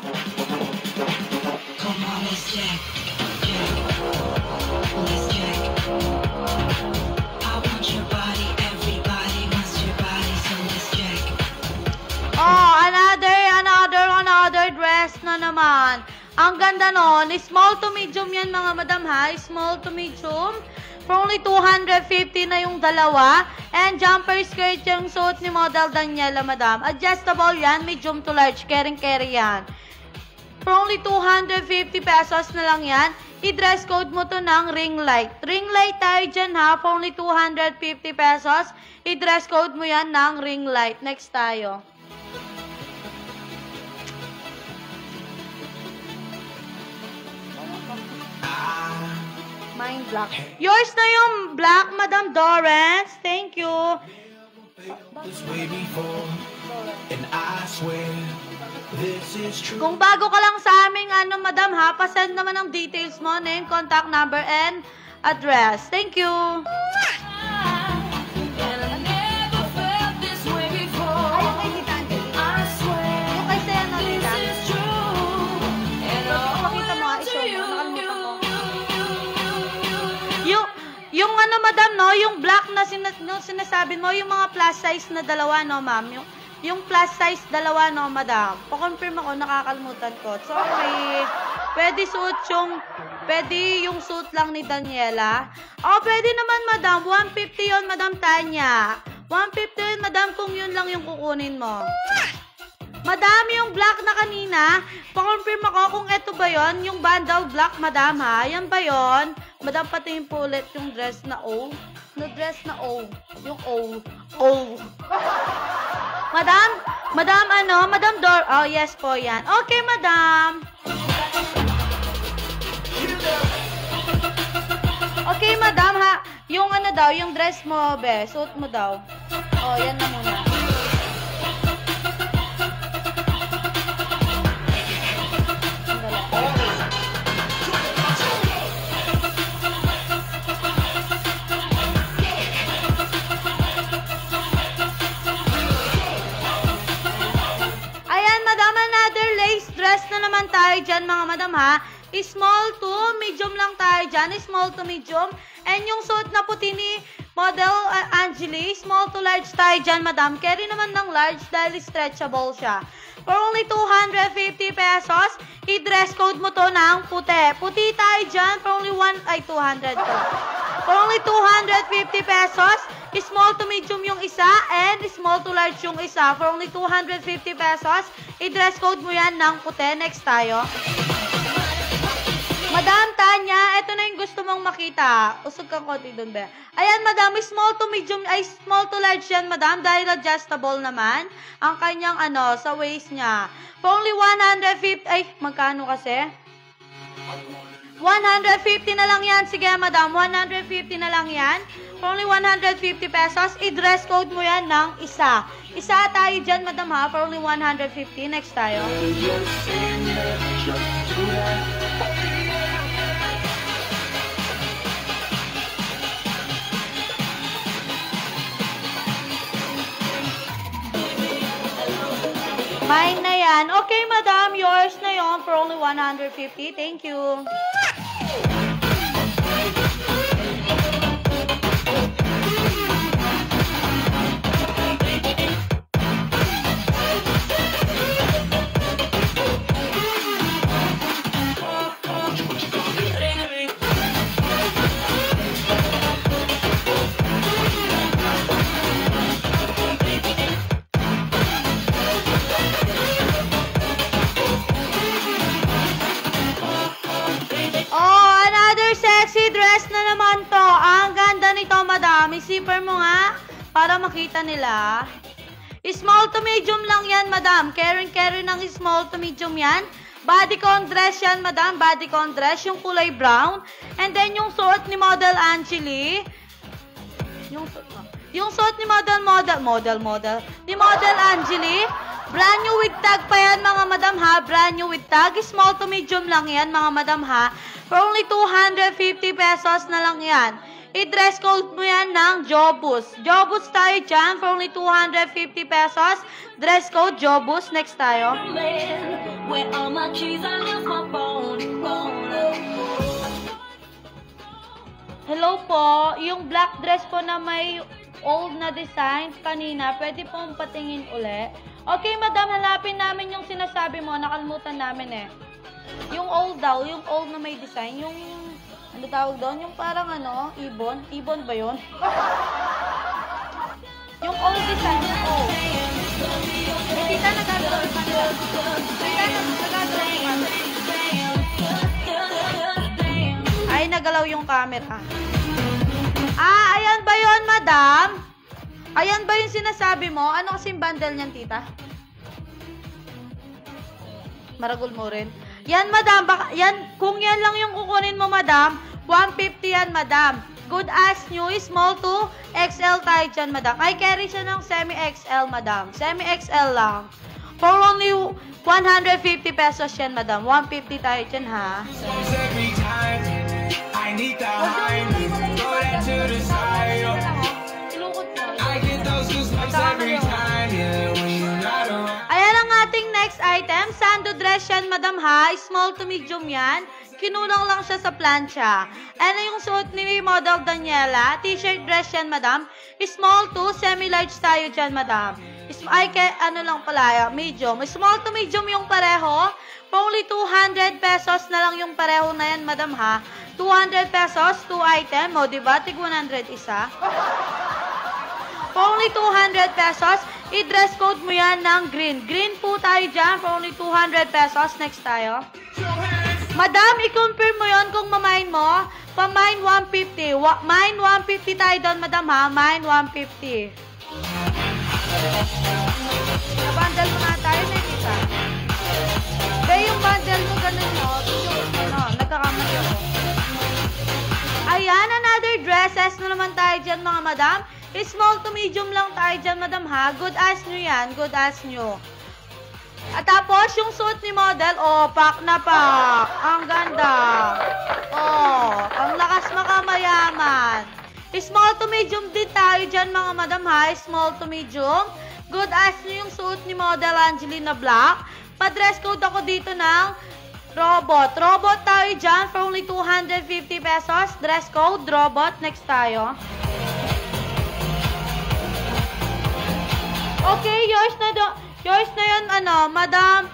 Come on, let's check. Let's check. I want your body, everybody wants your body, so let's check. Oh, another dress na naman. Ang ganda nun. Small to medium yan, mga madam, ha? Small to medium. For only 250 na yung dalawa. And jumper skirt yung suot ni Model Daniela, madam. Adjustable yan, medium to large. Carry yan. For only 250 pesos na lang yan. I-dress code mo to ng ring light. Ring light tayo dyan, ha? For only 250 pesos. I-dress code mo yan ng ring light. Next tayo. Mine black. Yours na yung black, Madam Dorrance. Thank you. This way before, and I swear this is true. Kung bago ka lang sa aming Madam ha, pasend naman ang details mo, name, contact number, and address. Thank you. Yung Madam, no, yung black na sinasabi mo, yung mga plus size na dalawa, no, ma'am. Yung plus size dalawa, no, Madam. Pa-confirm ako, nakakalimutan ko. Sorry. Pwede yung suit lang ni Daniela. Oh, pwede naman, Madam. 150 yon, Madam Tanya. 150 yun, Madam, kung yun lang yung kukunin mo. Madam, yung black na kanina, pa-confirm ako kung eto ba yon, yung bundle black, Madam, ha? Yan ba yon? Madam, patingin po ulit yung dress na O. No, dress na O. Yung O. O. Madam, Madam Dor. Oh, yes po yan. Okay, Madam. Okay, Madam, ha? Yung daw, yung dress mo, be. Suit mo daw. Oh, yan na muna. Na naman tayo dyan, mga Madam, ha? Small to medium lang tayo dyan. Small to medium. And yung suit na puti ni Model Angeli, small to large tayo dyan, Madam. Carry naman ng large dahil stretchable siya. For only 250 pesos, i-dress code mo to ng puti. Puti tayo dyan for only 200 to. For only 250 pesos, small to medium yung isa, and small to large yung isa. For only 250 pesos, i-dress code mo yan ng puti. Next tayo. Madam Tanya, ito na yung gusto mong makita. Usog kang konti doon, be. Ayan, Madam, small to medium, ay small to large yan, Madam, dahil adjustable naman ang kanyang, sa waist niya. For only 150, ay, magkano kasi? 150 na lang yan. Sige, Madam, 150 na lang yan. For only 150 pesos, i-dress code mo yan ng isa. Isa tayo dyan, Madam, ha? For only 150. Next tayo. Mine na yan. Okay, Madam, yours na yon for only 150. Thank you. Zipper mo nga para makita nila. Small to medium lang yan, Madam. Carry ng small to medium yan. Bodycon dress yan, Madam. Bodycon dress, yung kulay brown. And then yung suot ni Model Angeli. Yung suot ni Model Angeli. Brand new with tag pa yan, mga Madam, ha. Brand new with tag. Small to medium lang yan, mga Madam, ha. For only 250 pesos na lang yan. I-dress code mo yan ng Jobus. Jobus tayo dyan for only 250 pesos. Dress code Jobus. Next tayo. Hello po. Yung black dress po na may old na design kanina, pwede pong patingin uli. Okay, Madam, hanapin namin yung sinasabi mo. Nakalimutan namin eh. Yung old daw, yung old na may design, yung ano tawag doon? Yung parang ibon? Ibon ba yun? Yung old design, yung old. Tita, nagagalaw yung kanila. Tita, nagagalaw yung camera. Ay, nagalaw yung camera. Ayan ba yun, Madam? Ayan ba yung sinasabi mo? Ano kasing bundle niyan, Tita? Maragol mo rin. Yan, Madam. Yan, kung yan lang yung kukunin mo, Madam, 150 yan, madam. Good as new, small to XL tayo dyan, madam. Ay, carry siya ng semi-XL, madam. Semi-XL lang. For only 150 pesos yan, madam. 150 tayo dyan, ha? Every time I need the high, throw that to the side. I get those goosebumps every time, yeah, when you're not around. Ayan ang ating next item. Sando dress yan, madam, ha? Small to medium yan. Kinulang lang siya sa plancha. Ano yung suot ni model Daniela? T-shirt dress yan, madam. Small to semi-large tayo dyan, madam. Ano lang pala, medium. Small to medium yung pareho. For only 200 pesos na lang yung pareho na yan, madam, ha? 200 pesos, 2 item. O, diba? Tig 100 isa. For only 200 pesos, i-dress code mo yan ng green. Green po tayo dyan. For only 200 pesos. Next tayo. Madam, i-confirm mo yon kung mamain mo. Pa-mine 150. Mine 150 tayo doon, madam, ha? Mine 150. Na-bundle mo na tayo, nakita. Kaya yung bundle mo, ganun, no? Nagkakamali ako. Ayan, another dresses na naman tayo dyan, mga madam. Small to medium lang tayo dyan, madam, ha? Good as new yan. Good as new. At tapos, yung suit ni model, pak na pak. Ang ganda. Ang lakas makamayaman. Small to medium din tayo dyan, mga madam, ha? Small to medium. Good as new yung suit ni model Angelina Black. Pa-dress code ako dito ng robot. Robot tayo dyan for only 250 pesos. Dress code, robot. Next tayo. Okay, yours na yun, Madam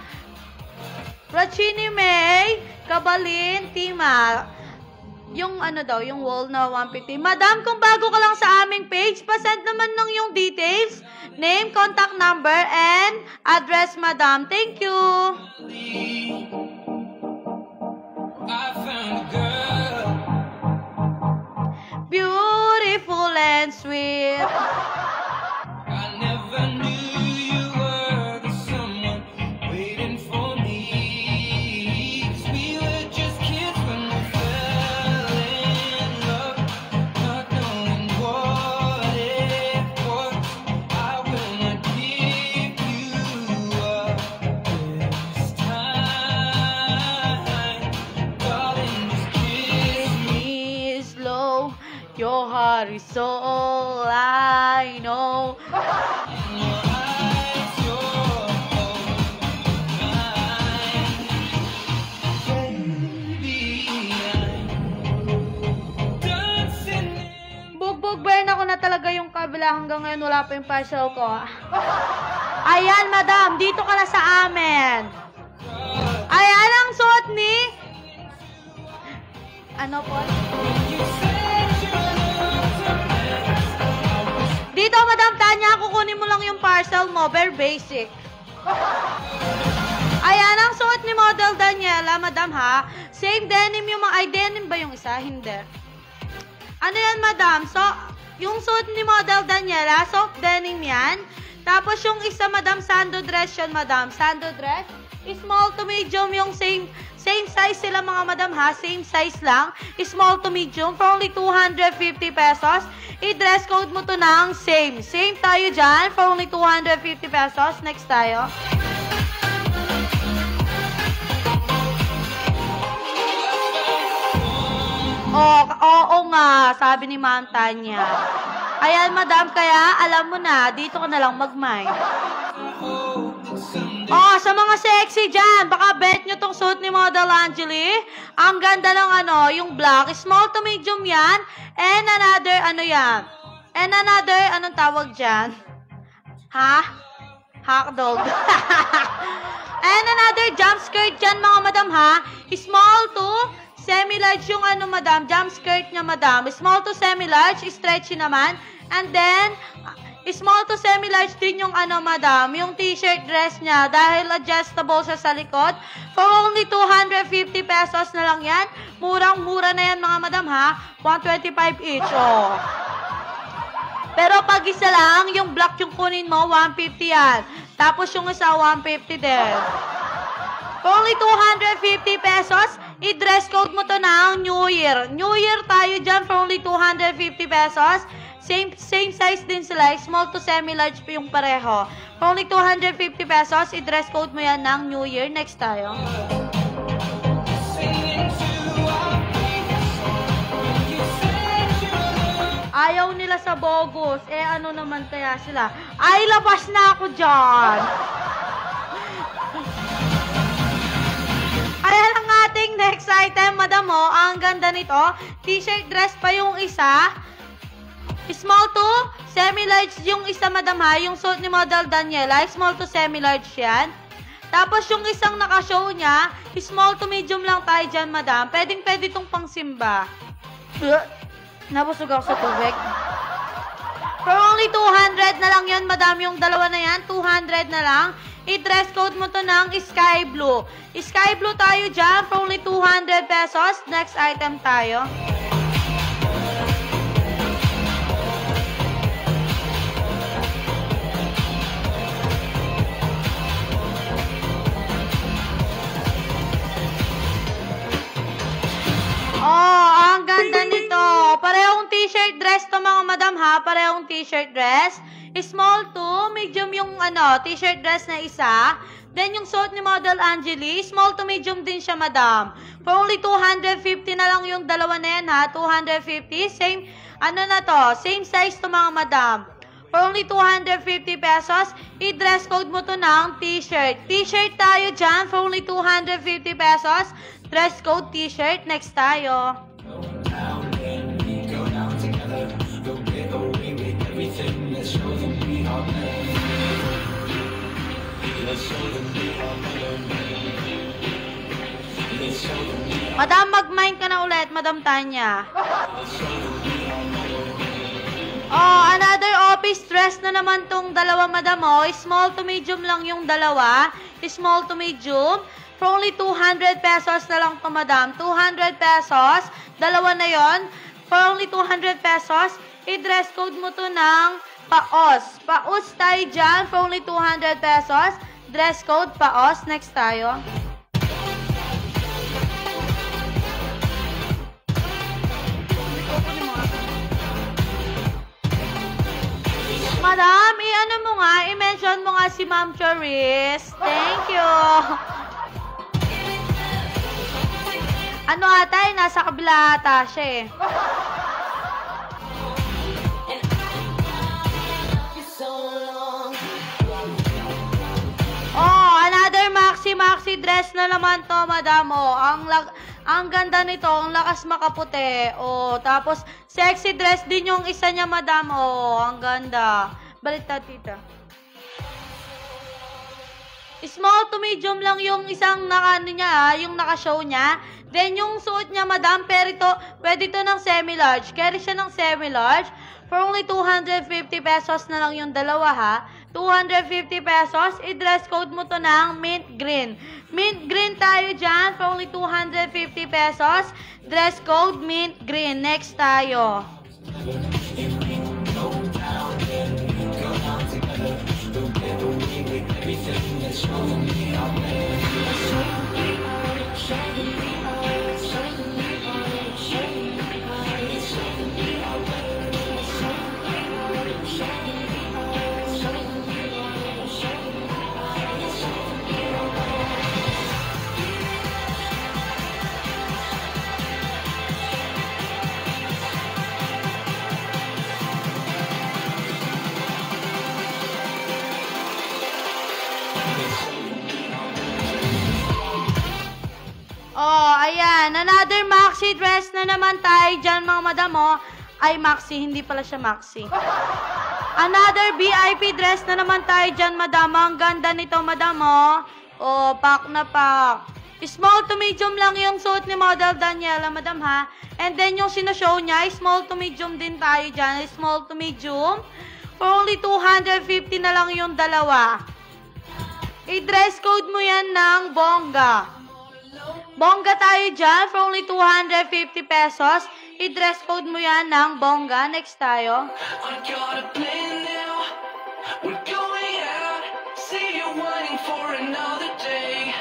Rachini May, Kabalin, Tima. Yung yung wall na 150. Madam, kung bago ka lang sa aming page, pasend naman ng yung details, name, contact number, and address, madam. Thank you. I found a girl. Beautiful and sweet. I never knew you were the someone waiting for me. 'Cause we were just kids when we fell in love, not knowing what it was. I will not give you up this time, darling. Just kiss Me slow. Your heart is all I know. in your eyes, you're mine. Baby, I'm dancing in. Bugbog burn ako na talaga yung kabila. Hanggang ngayon wala pa yung parcel ko. Ayan, madam. Dito ka na sa amin. Ayan ang suot ni... Ano po? You said you loved me. Dito, madam Tanya, kukunin mo lang yung parcel mo. Very basic. Ayan ang suot ni model Daniela, madam, ha? Same denim yung mga... Ay, denim ba yung isa? Hindi. Ano yan, madam? So, yung suot ni model Daniela, soft denim yan. Tapos yung isa, madam, sando dress yan, madam. Sando dress. Small to medium yung same size sila, mga madam, ha? Same size lang. Small to medium for only 250 pesos. I-dress code mo to ng same. Same tayo dyan for only 250 pesos. Next tayo. Oo nga, sabi ni Ma'am Tanya. Ayan, madam, kaya alam mo na, dito ka na lang mag-mine. Sa mga sexy dyan, baka bet nyo tong suit ni Model Angeli. Ang ganda ng yung black. Small to medium yan. And another, yan? And another, anong tawag dyan? Ha? Hotdog. And another jump skirt dyan, mga madam, ha? Small to semi-large yung madam. Jump skirt niya, madam. Small to semi-large, stretchy naman. And then, small to semi-large din yung madam, yung t-shirt dress niya dahil adjustable siya sa likod. For only 250 pesos na lang yan. Murang-mura na yan, mga madam, ha? 125 each, Pero pag isa lang, yung black yung kunin mo, 150 yan. Tapos yung isa, 150 din. For only 250 pesos, i-dress code mo to ng New Year. New Year tayo dyan for only 250 pesos. Same size din sila. Small to semi-large pa yung pareho. For only 250 pesos, i-dress code mo yan ng New Year. Next tayo. Ayaw nila sa bogus. Ano naman kaya sila? Ay, labas na ako dyan. Ayan ang ating next item, madam mo. Ang ganda nito. T-shirt dress pa yung isa. Small to semi-large yung isa, madam ha. Yung suit ni Model Daniela. Small to semi-large yan. Tapos yung isang nakashow niya, small to medium lang tayo dyan, madam. Pwedeng-pwede itong pangsimba. Nabusog ako sa tubig. For only 200 na lang yun, madam. Yung dalawa na yan, 200 na lang. I-dress code mo to ng sky blue. Sky blue tayo dyan for only 200 pesos. Next item tayo. Oh, ang ganda nito. Parehong t-shirt dress to mga madam ha. Parehong t-shirt dress. Small to medium yung t-shirt dress na isa. Then yung suit ni Model Angeli, small to medium din siya, madam. For only 250 na lang yung dalawa na yan ha. 250. Same, same size to mga madam. For only 250 pesos, i-dress code mo to ng t-shirt. T-shirt tayo dyan for only 250 pesos. Dress code t-shirt. Next tayo. Madam, mag-mind ka na ulit, Madam Tanya. Oh, another office dress na naman tong dalawa, madam. Small to medium lang yung dalawa. Small to medium. For only 200 pesos na lang to, madam. 200 pesos. Dalawa na yon. For only 200 pesos, i-dress code mo to ng paos. Paos tayo dyan. For only 200 pesos. Dress code paos. Next tayo. Madam, i-mention mo nga si Ma'am Charis. Thank you. Nasa kabila ata siya eh. Oh, another maxi dress na naman to, madam. Ang ganda nito, ang lakas makaputi. Tapos sexy dress din yung isa niya, madam. Ang ganda. Balita, tita. Small to medium lang yung isang yung naka-show niya. Then yung suot niya, madam, pwede to ng semi-large. Carry siya ng semi-large. For only 250 pesos na lang yung dalawa, ha. 250 pesos, i-dress code mo to ng mint green. Mint green tayo dyan for only 250 pesos. Dress code mint green. Next tayo. Ayan. Another maxi dress na naman tayo dyan, mga madam. Ay, maxi. Hindi pala siya maxi. Another VIP dress na naman tayo dyan, madam. Ang ganda nito, madam. Pack na pack. Small to medium lang yung suit ni Model Daniela, madam, ha. And then yung sinushow niya, small to medium din tayo dyan. Small to medium. For only 250 na lang yung dalawa. I-dress code mo yan ng bongga. Bongga tayo dyan for only 250 pesos. I-dress code mo yan ng bongga. Next tayo. I got a plan now. We're going out. See you waiting for another day.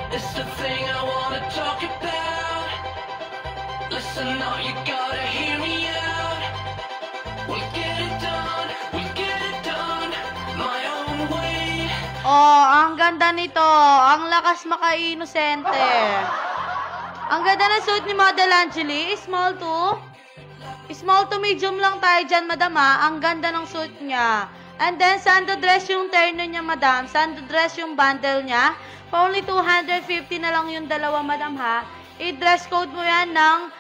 It's the thing I wanna talk about. Listen up, you gotta hear me out. We'll get it done, my own way. Oh, ang ganda nito. Ang lakas maka-inosente. Ang ganda ng suit ni Model Angeli. Small to medium lang tayo dyan, madam ha. Ang ganda ng suit niya. And then, sando dress yung terno niya, madam. Sando dress yung bundle niya. For only 250 na lang yung dalawa, madam ha. I-dress code mo yan ng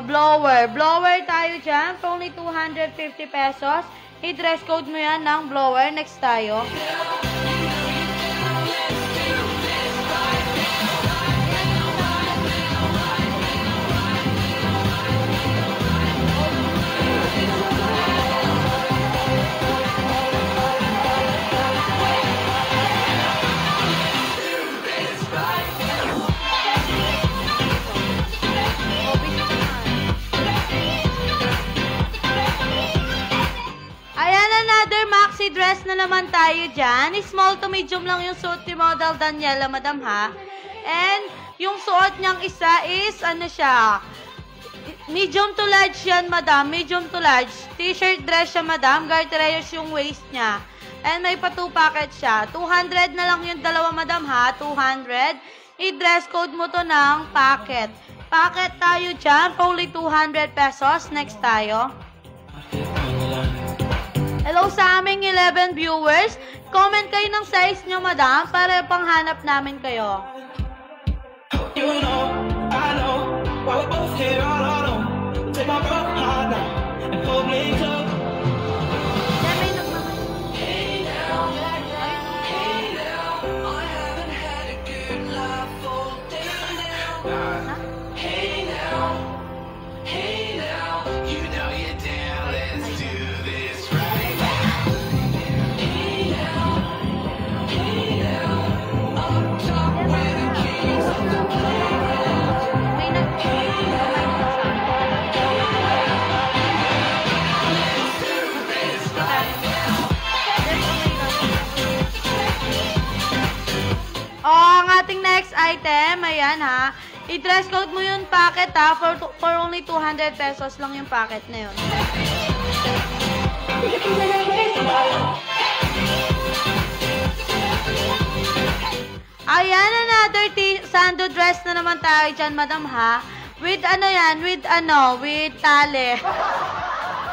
blower. Blower tayo dyan. For only 250 pesos. I-dress code mo yan ng blower. Next tayo. Maxi dress na naman tayo dyan. Small to medium lang yung suot ni Model Daniela, madam ha. And yung suot niyang isa is, medium to large yan, madam. Medium to large. T-shirt dress siya, madam. Garterayos yung waist niya. And may pa 2 packet siya. 200 na lang yung dalawa, madam ha. 200. I-dress code mo to ng packet. Packet tayo dyan. Only 200 pesos. Next tayo. Hello sa aming 11 viewers. Comment kayo ng size nyo, madam, para panghanap namin kayo. You know, I know, while we're both here all alone, take my broken heart now and hold me close. Hey now, I haven't had a good life all day now. Hey now, you know you're down, let's do this right now. Hey now, up top where the kings of the ang ating next item, ayan ha. I-dress code mo yung packet ha. For only 200 pesos lang yung packet na yun. Ayan, another sando dress na naman tayo dyan, madam ha. With with tali.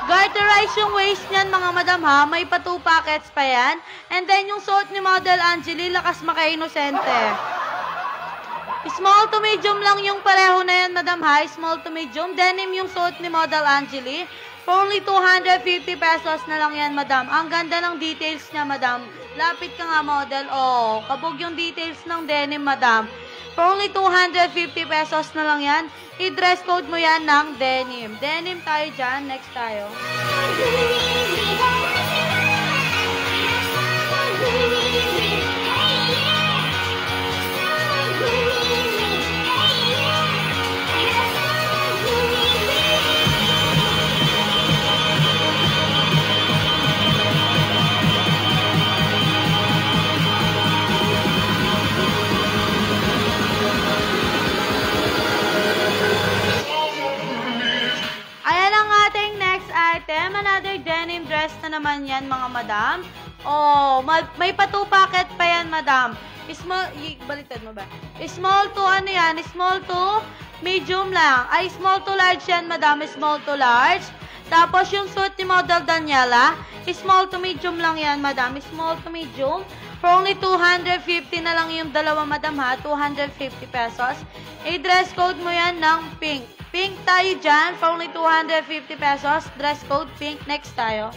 Garterize yung waist niyan, mga madam ha. May pa 2 packets pa yan. And then yung suot ni Model Angeli, lakas maka-inosente. Small to medium lang yung pareho na yan, madam ha. Small to medium. Denim yung suot ni Model Angeli. For only 250 pesos na lang yan, madam. Ang ganda ng details niya, madam. Lapit ka nga, model. Oh, kabog yung details ng denim, madam. For only 250 pesos na lang yan. I-dress code mo yan ng denim. Denim tayo dyan. Next tayo. Another denim dress na naman yan, mga madam. Oh, may pa 2 packet pa yan, madam. Baliktad mo ba? Small to small to medium lang. Ay, small to large yan, madam. Small to large. Tapos yung suit ni Model Daniela, small to medium lang yan, madam. Small to medium. For only 250 na lang yung dalawa, madam ha. 250 pesos. I-dress code mo yan ng pink. Pink tayo dyan. For only 250 pesos. Dress code pink. Next tayo.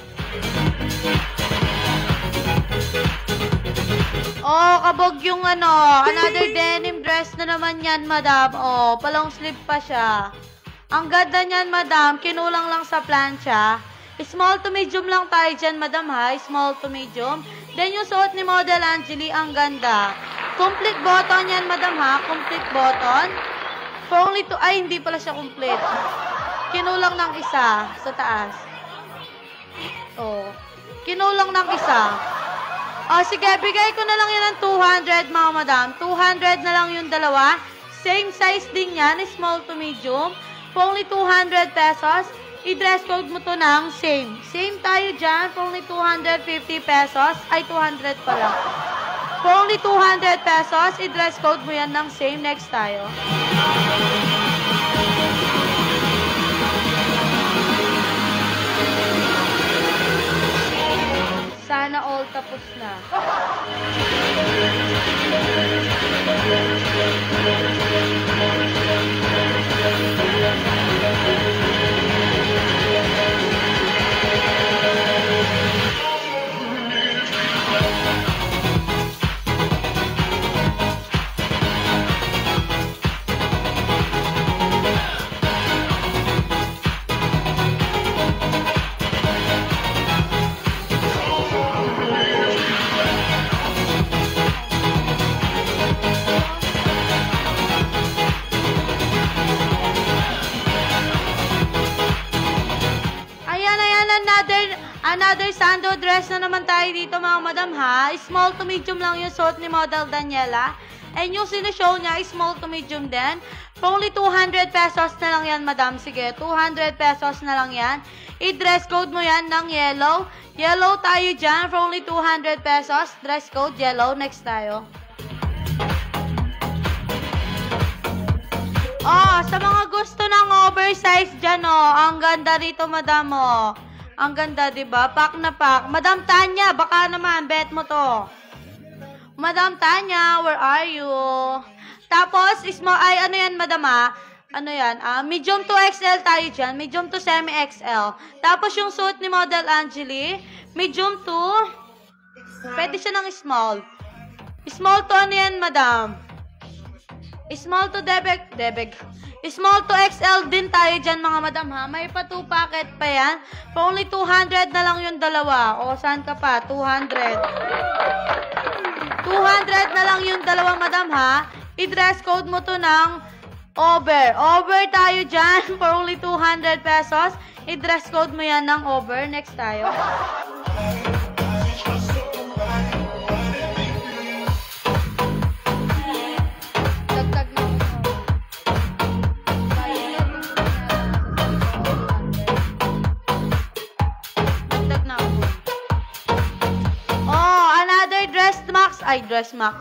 Oh, kabog yung another denim dress na naman yan, madam. Oh, palong sleeve pa siya. Ang ganda niyan, madam. Kinulang lang sa plancha. Small to medium lang tayo dyan, madam ha. Small to medium. Then yung suot ni Model Angeli, ang ganda. Complete button yan, madam ha. Complete button. For only hindi pala siya complete. Kinulang ng isa sa taas. Oh. Kinulang ng isa. O, sige, bigay ko na lang yan ng 200, mga madam. 200 na lang yung dalawa. Same size din yan, small to medium. For only 200 pesos, i-dress code mo to ng same. Same tayo dyan, for only 250 pesos. Ay, 200 pala. For only 200 pesos, i-dress code mo yan ng same. Next tayo. Sana all tapos na. Another sando dress na naman tayo dito, mga madam, ha. Small to medium lang yung suot ni Model Daniela. And yung sinushow niya, small to medium din. For only 200 pesos na lang yan, madam. Sige, 200 pesos na lang yan. I-dress code mo yan ng yellow. Yellow tayo dyan. For only 200 pesos. Dress code yellow. Next tayo. Oh, sa mga gusto ng oversize dyan, oh. Ang ganda rito, madam, oh. Ang ganda, diba? Pack na pack. Madam Tanya, baka naman, bet mo to. Madam Tanya, where are you? Tapos, ano yan, madam, ha? Ano yan? Medium to XL tayo dyan. Medium to semi-XL. Tapos, yung suit ni Model Angeli, medium to, pwede siya ng small. Small to ano yan, madam? Small to debeg. Small to XL din tayo dyan, mga madam, ha? May pa 2 packet pa yan. For only 200 na lang yung dalawa. O, saan ka pa? 200. 200 na lang yung dalawa, madam, ha? I-dress code mo to ng over. Over tayo dyan. For only 200 pesos. I-dress code mo yan ng over. Next tayo. Dress max.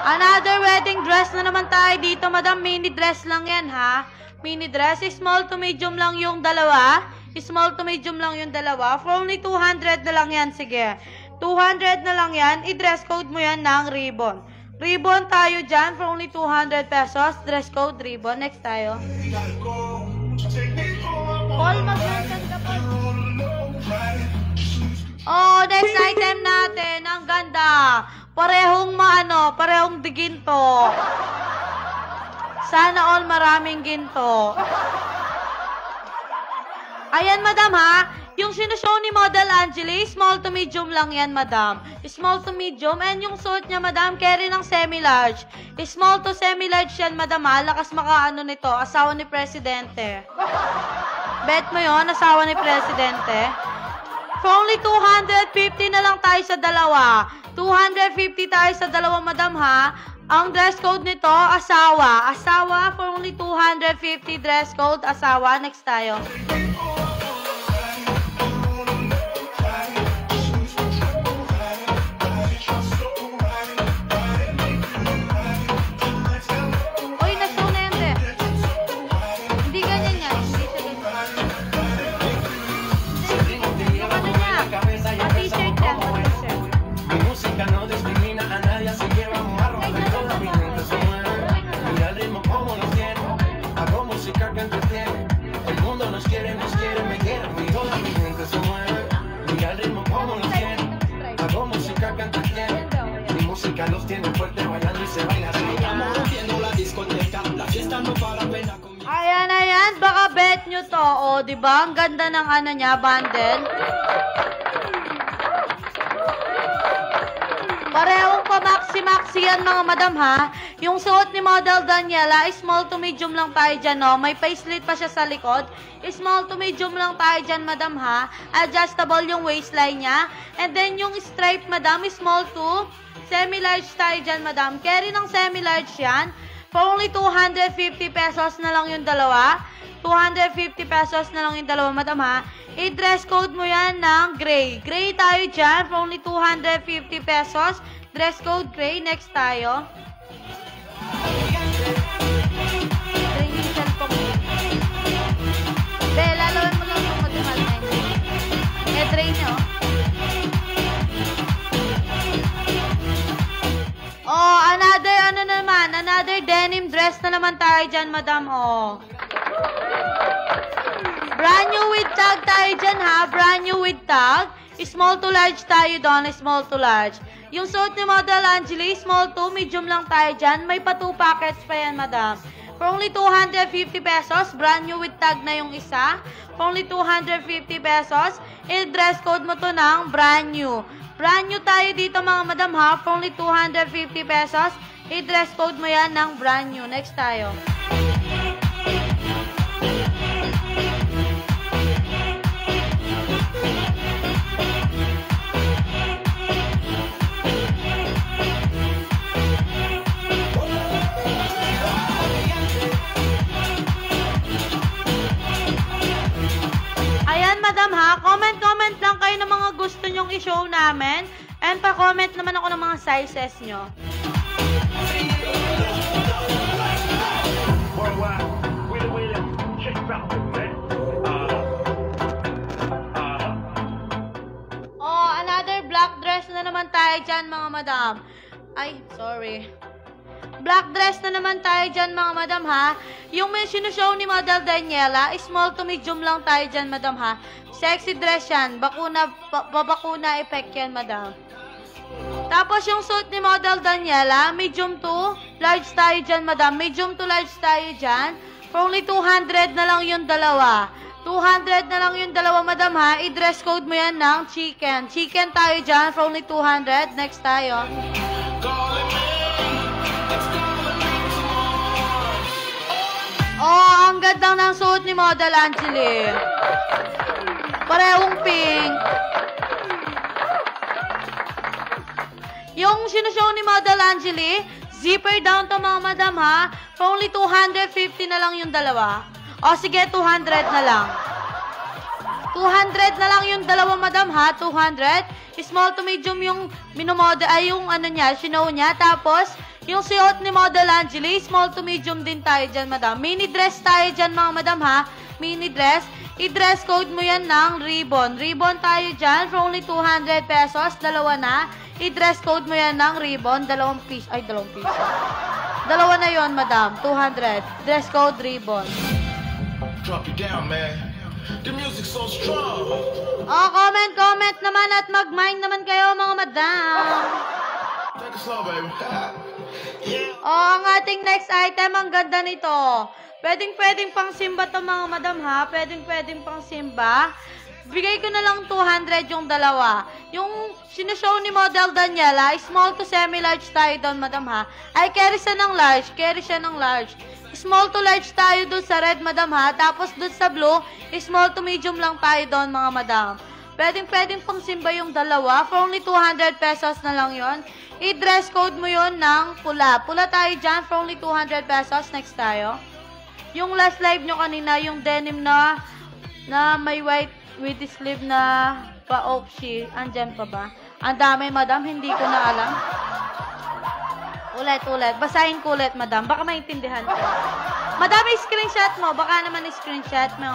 Another wedding dress na naman tayo dito, madam. Mini dress lang yan, ha? Mini dress. Small to medium lang yung dalawa. Small to medium lang yung dalawa. For only 200 na lang yan. Sige. 200 na lang yan. I-dress code mo yan ng ribbon. Ribbon tayo dyan. For only 200 pesos. Dress code ribbon. Next tayo. Paul, mag-mention ka po. Oh, next item natin. Ang ganda. Parehong diginto. Sana all maraming ginto. Ayan, madam, ha? Yung sinushow ni Model Angeli, small to medium lang yan, madam. Small to medium. And yung suot niya, madam, carry ng semi-large. Small to semi-large yan, madam, ha? Lakas makaano nito. Asawa ni Presidente. Bet mo yon, asawa ni Presidente. For only 250 na lang tayo sa dalawa. 250 tayo sa dalawa, madam, ha? Ang dress code nito, asawa. Asawa, for only 250 dress code, asawa. Next tayo. Uy, na-show na yan, de. Hindi ganyan yan. Hindi siya ganyan. Yung ano niya, t-shirt yan. Mi música no discrimina a nadie, así que vamos a romper toda mi gente se mueve. Mira el ritmo como nos quiere, hago música que entretiene. El mundo nos quiere, me quiere. Y toda mi gente se mueve. Mira el ritmo como nos quiere, hago música que entretiene. Mi música los tiene fuerte bailando y se baila así. Estamos rompiendo la discoteca, la fiesta no para pena conmigo. Ayan, baka bet nyo to. O, diba? Ang ganda ng ano niya, bundle. Parehong pa-maxi-maxi yan mga madam ha. Yung suot ni Model Daniela, small to medium lang tayo dyan, no? May facelift pa siya sa likod. Small to medium lang tayo dyan, madam ha. Adjustable yung waistline niya. And then yung stripe, madam, small to semi-large tayo dyan, madam. Carry ng semi-large yan. For only 250 pesos na lang yung dalawa. 250 pesos na lang yung dalawa, madam ha. I-dress code mo yan ng gray. Gray tayo dyan for only 250 pesos. Dress code gray. Next tayo. Drain yung cellphone mo. Be, lalawin mo lang yung matumal na yun. Drain nyo. Oh, another denim dress na naman tayo dyan, madam. Oh. Brand new with tag tayo dyan, ha? Brand new with tag. Small to large tayo doon, small to large. Yung suot ni Model Angeli, small to medium lang tayo dyan. May pa 2 packets pa yan, madam. For only 250 pesos, brand new with tag na yung isa. For only 250 pesos, i-dress code mo to ng brand new. Brand new tayo dito, mga madam, ha? For only 250 pesos, i-dress code mo yan ng brand new. Next tayo. Madam ha, comment lang kayo ng mga gusto nyong i-show namin. And pa-comment naman ako ng mga sizes nyo. Oh, another black dress na naman tayo dyan, mga madam. Ay, sorry. Black dress na naman tayo dyan, mga madam, ha? Yung may sinushow ni Model Daniela, small to medium lang tayo dyan, madam, ha? Sexy dress yan. Babakuna effect yan, madam. Tapos yung suit ni Model Daniela, medium to large tayo dyan, madam. Medium to large tayo dyan. For only 200 na lang yung dalawa. 200 na lang yung dalawa, madam, ha? I-dress code mo yan ng chicken. Chicken tayo dyan for only 200. Next tayo. Oh, ang ganda ng suot ni Model Angeli. Parehong pink. Yung sinushow ni Model Angeli, zipper down to, mga madam, ha? For only 250 na lang yung dalawa. O sige, 200 na lang. 200 na lang yung dalawa, madam, ha? 200. Small to medium yung minomodel, ay yung ano niya, sinow niya. Tapos, yung suot ni Model Angeli, small to medium din tayo dyan, madam. Mini dress tayo dyan, mga madam, ha? Mini dress. I-dress code mo yan ng ribbon. Ribbon tayo dyan for only 200 pesos. Dalawa na. I-dress code mo yan ng ribbon. 2 piece. Ay, 2 piece. Dalawa na yon, madam. 200. Dress code ribbon. Drop you down, man. The music's so strong. Oh, comment naman at mag-mind naman kayo, mga madam. Take it slow, baby. Oh, ang ating next item, ang ganda nito. Pwedeng pang simba to, mga madam, ha? Pwedeng pang simba. Bigay ko na lang 200 yung dalawa. Yung sinushow ni Model Daniela, small to semi-large tayo doon, madam, ha? Ay, carry siya ng large. Small to large tayo doon sa red, madam, ha? Tapos doon sa blue, small to medium lang tayo doon, mga madam. Pwedeng pang simba yung dalawa. For only 200 pesos na lang yon. I-dress code mo yon ng pula. Pula tayo dyan for only 200 pesos. Next tayo. Yung last live nyo kanina, yung denim na may white with sleeve na pa-opshi. Andyan pa ba? Ang dami, madam. Hindi ko na alam. Ulit. Basahin ko ulit, madam. Baka maintindihan ko. Madam, screenshot mo. Baka naman screenshot mo.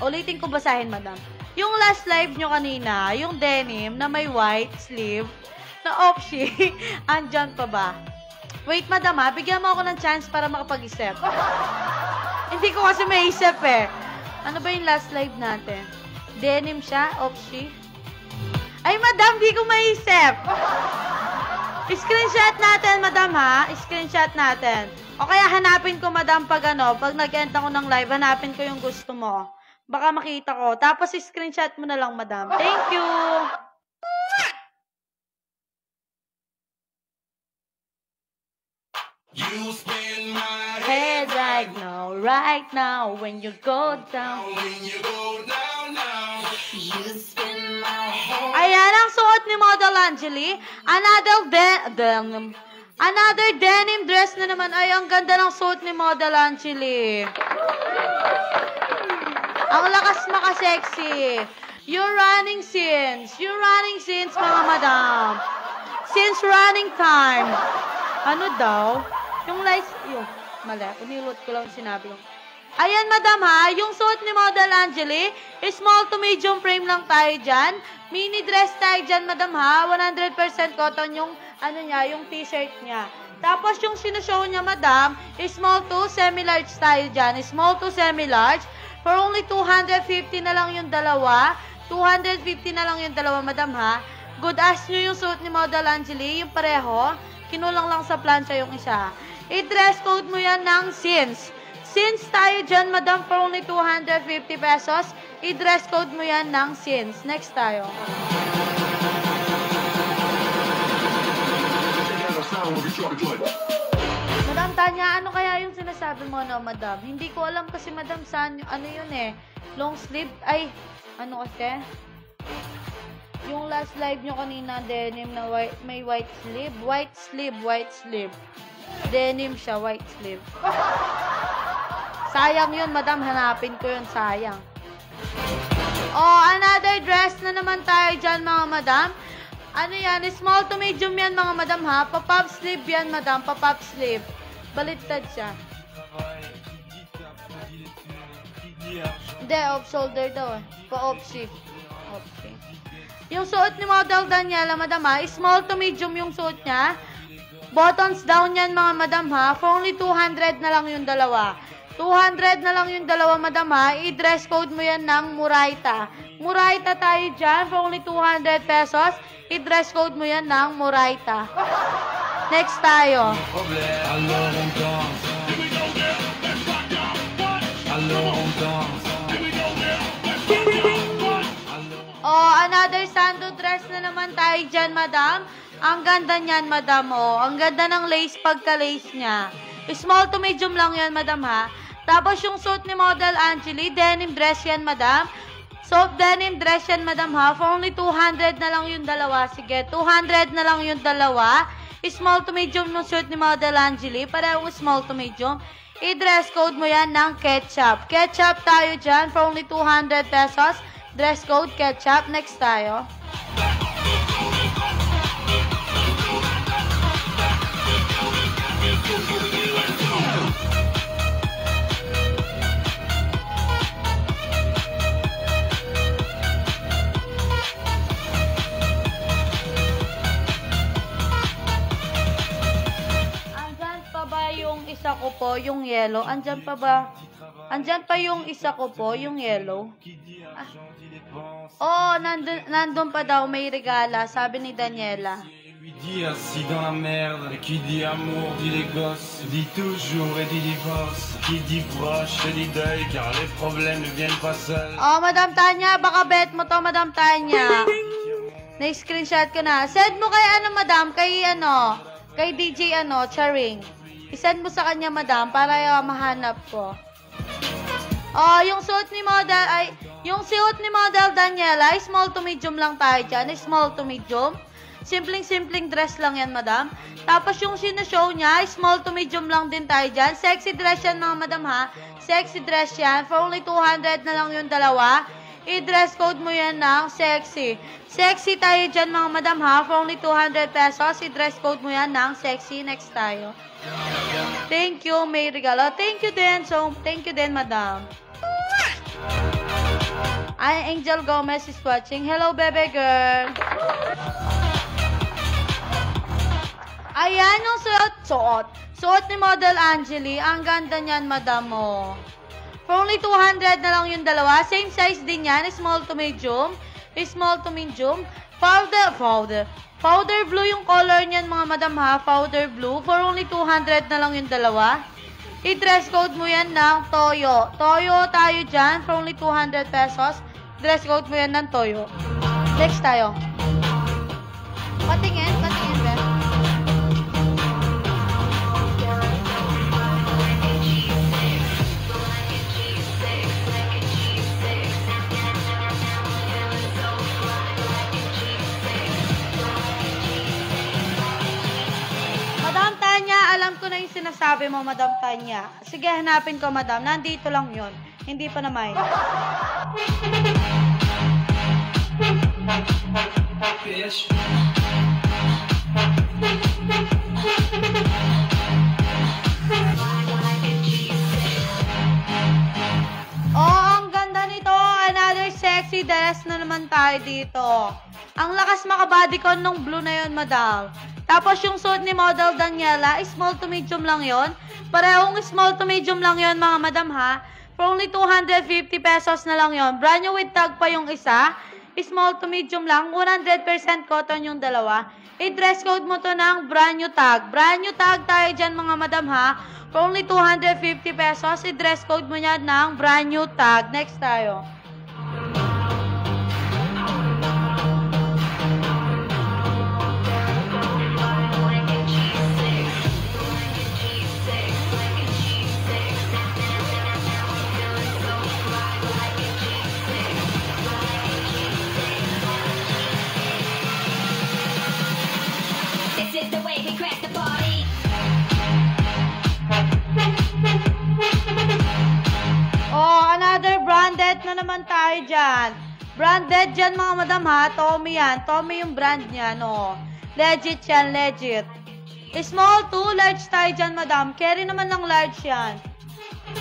Ulitin ko basahin, madam. Yung last live nyo kanina, yung denim na may white sleeve na opshi. Andyan pa ba? Wait, madam, ha? Bigyan mo ako ng chance para makapag-isip. Hindi ko kasi may isip, eh. Ano ba yung last live natin? Denim siya? Opshi? Ay, madam, di ko maisip. Screenshot natin, madam, ha? Screenshot natin. O kaya hanapin ko, madam, pag nag-end ako ng live, hanapin ko yung gusto mo. Baka makita ko. Tapos, screenshot mo na lang, madam. Thank you! You spin my Head right now, when you go down. when you go down, down. You spin my head. Ayan ang suot ni Model Angeli. Another denim dress na naman. Ay, ang ganda ng suot ni Model Angeli. Ang lakas maka-sexy. You're running scenes, mga madam. Since running time. Ano daw? Yung lights, mali. Unilot ko lang sinabi ko. Ayan, madam ha. Yung suot ni Model Angeli, small to medium frame lang tayo dyan. Mini dress tayo dyan, madam ha. 100% cotton yung, yung t-shirt niya. Tapos yung sinushow niya, madam, small to semi-large tayo dyan. Small to semi-large. For only 250 na lang yung dalawa. 250 na lang yung dalawa, madam ha. Good as nyo yung suot ni Model Angeli, yung pareho. Kinulang lang sa plancha yung isa. I-dress code mo yan ng Sins. Sins tayo dyan, madam, for only 250 pesos. I-dress code mo yan ng Sins. Next tayo. Madam Tanya, ano kaya yung sinasabi mo, no, madam? Hindi ko alam kasi, madam, saan yung, ano yun eh. Long sleeve, ay, ano kasi? Yung last live nyo kanina, denim na white, may white sleeve. White sleeve. Denim siya, white sleeve. Sayang yun, madam. Hanapin ko yun, sayang. Oh, another dress na naman tayo dyan, mga madam. Ano yan? Small to medium yan, mga madam, ha? Pa-pop sleeve yan, madam. Pa-pop sleeve. Baliktad siya. Hindi, off-shoulder daw, eh. Pa-off-shift. Okay. Yung suot ni Model Daniela, madam, ha? Small to medium yung suot niya. Buttons down yan, mga madam, ha? For only 200 na lang yung dalawa. 200 na lang yung dalawa, madam, ha? I-dress code mo yan ng Muraita. Muraita tayo dyan. For only 200 pesos. I-dress code mo yan ng Muraita. Next tayo. Oh, another sando dress na naman tayo dyan, madam. Ang ganda niyan, madam, oh. Ang ganda ng lace pagka-lace niya. Small to medium lang yan, madam, ha. Tapos yung suit ni Model Angeli, denim dress yan, madam. Soft denim dress yan, madam, ha. For only 200 na lang yung dalawa. Sige, 200 na lang yung dalawa. Small to medium yung suit ni Model Angeli. Parehong small to medium. I-dress code mo yan ng ketchup. Ketchup tayo dyan for only 200 pesos. Dress code ketchup. Next tayo. Isa ko po, yung yellow. Andyan pa ba? Andyan pa yung isa ko po, yung yellow. Oh, nandun pa daw, may regala, sabi ni Daniela. Assis dans la merde, qui dit amour, dit les gosses, dit toujours et dit divorce, qui dit proche et dit deuil, car les problèmes ne viennent pas seuls. Oh, Madam Tanya, baka bet mo to, Madam Tanya. Na-screenshot ko na. Send mo kay madam, kay DJ Charing. I-send mo sa kanya, madam, para mahanap ko. Oh, yung suit ni Model Daniela, small to medium lang tayo dyan. Small to medium. Simpleng dress lang yan, madam. Tapos yung sinushow niya, small to medium lang din tayo dyan. Sexy dress yan, mga madam, ha? Sexy dress yan. For only 200 na lang yung dalawa. I-dress code mo yan ng sexy. Sexy tayo dyan, mga madam, ha? For only 200 pesos. I-dress code mo yan ng sexy. Next tayo. Thank you, may regalo. Thank you din. So, thank you din, madam. Ay, Angel Gomez is watching. Hello, bebe girl. Ayan yung suot ni Model Angeli. Ang ganda niyan, madam mo. For only 200 na lang yung dalawa. Same size din yan. Small to medium. Small to medium. Powder blue yung color niyan, mga madam, ha. Powder blue. For only 200 na lang yung dalawa. I-dress code mo yan ng Toyo. Toyo tayo dyan. For only 200 pesos. Dress code mo yan ng Toyo. Next tayo. Patingin, Ben. na yung sinasabi mo, Madam Tanya. Sige, hanapin ko, Madam. Nandito lang yun. Hindi pa naman. Bitch. Oh, ang ganda nito. Another sexy dress na naman tayo dito. Ang lakas makabodycon nung blue na yon, Madam. Tapos yung suit ni model Daniela, small to medium lang yon. Parehong small to medium lang yon, mga Madam, ha. For only 250 pesos na lang yon. Brand new with tag pa yung isa. Small to medium lang. 100% cotton yung dalawa. I-dress code mo to ng brand new tag. Brand new tag tayo dyan, mga Madam, ha. For only 250 pesos, i-dress code mo yan ng brand new tag. Next tayo. This is the way we crack the party. Oh, another branded na naman tayo dyan. Branded dyan, mga Madam, ha. Tommy yan. Tommy yung brand niya, no. Legit yan, legit. Small to large tayo dyan, Madam. Carry naman ng large yan.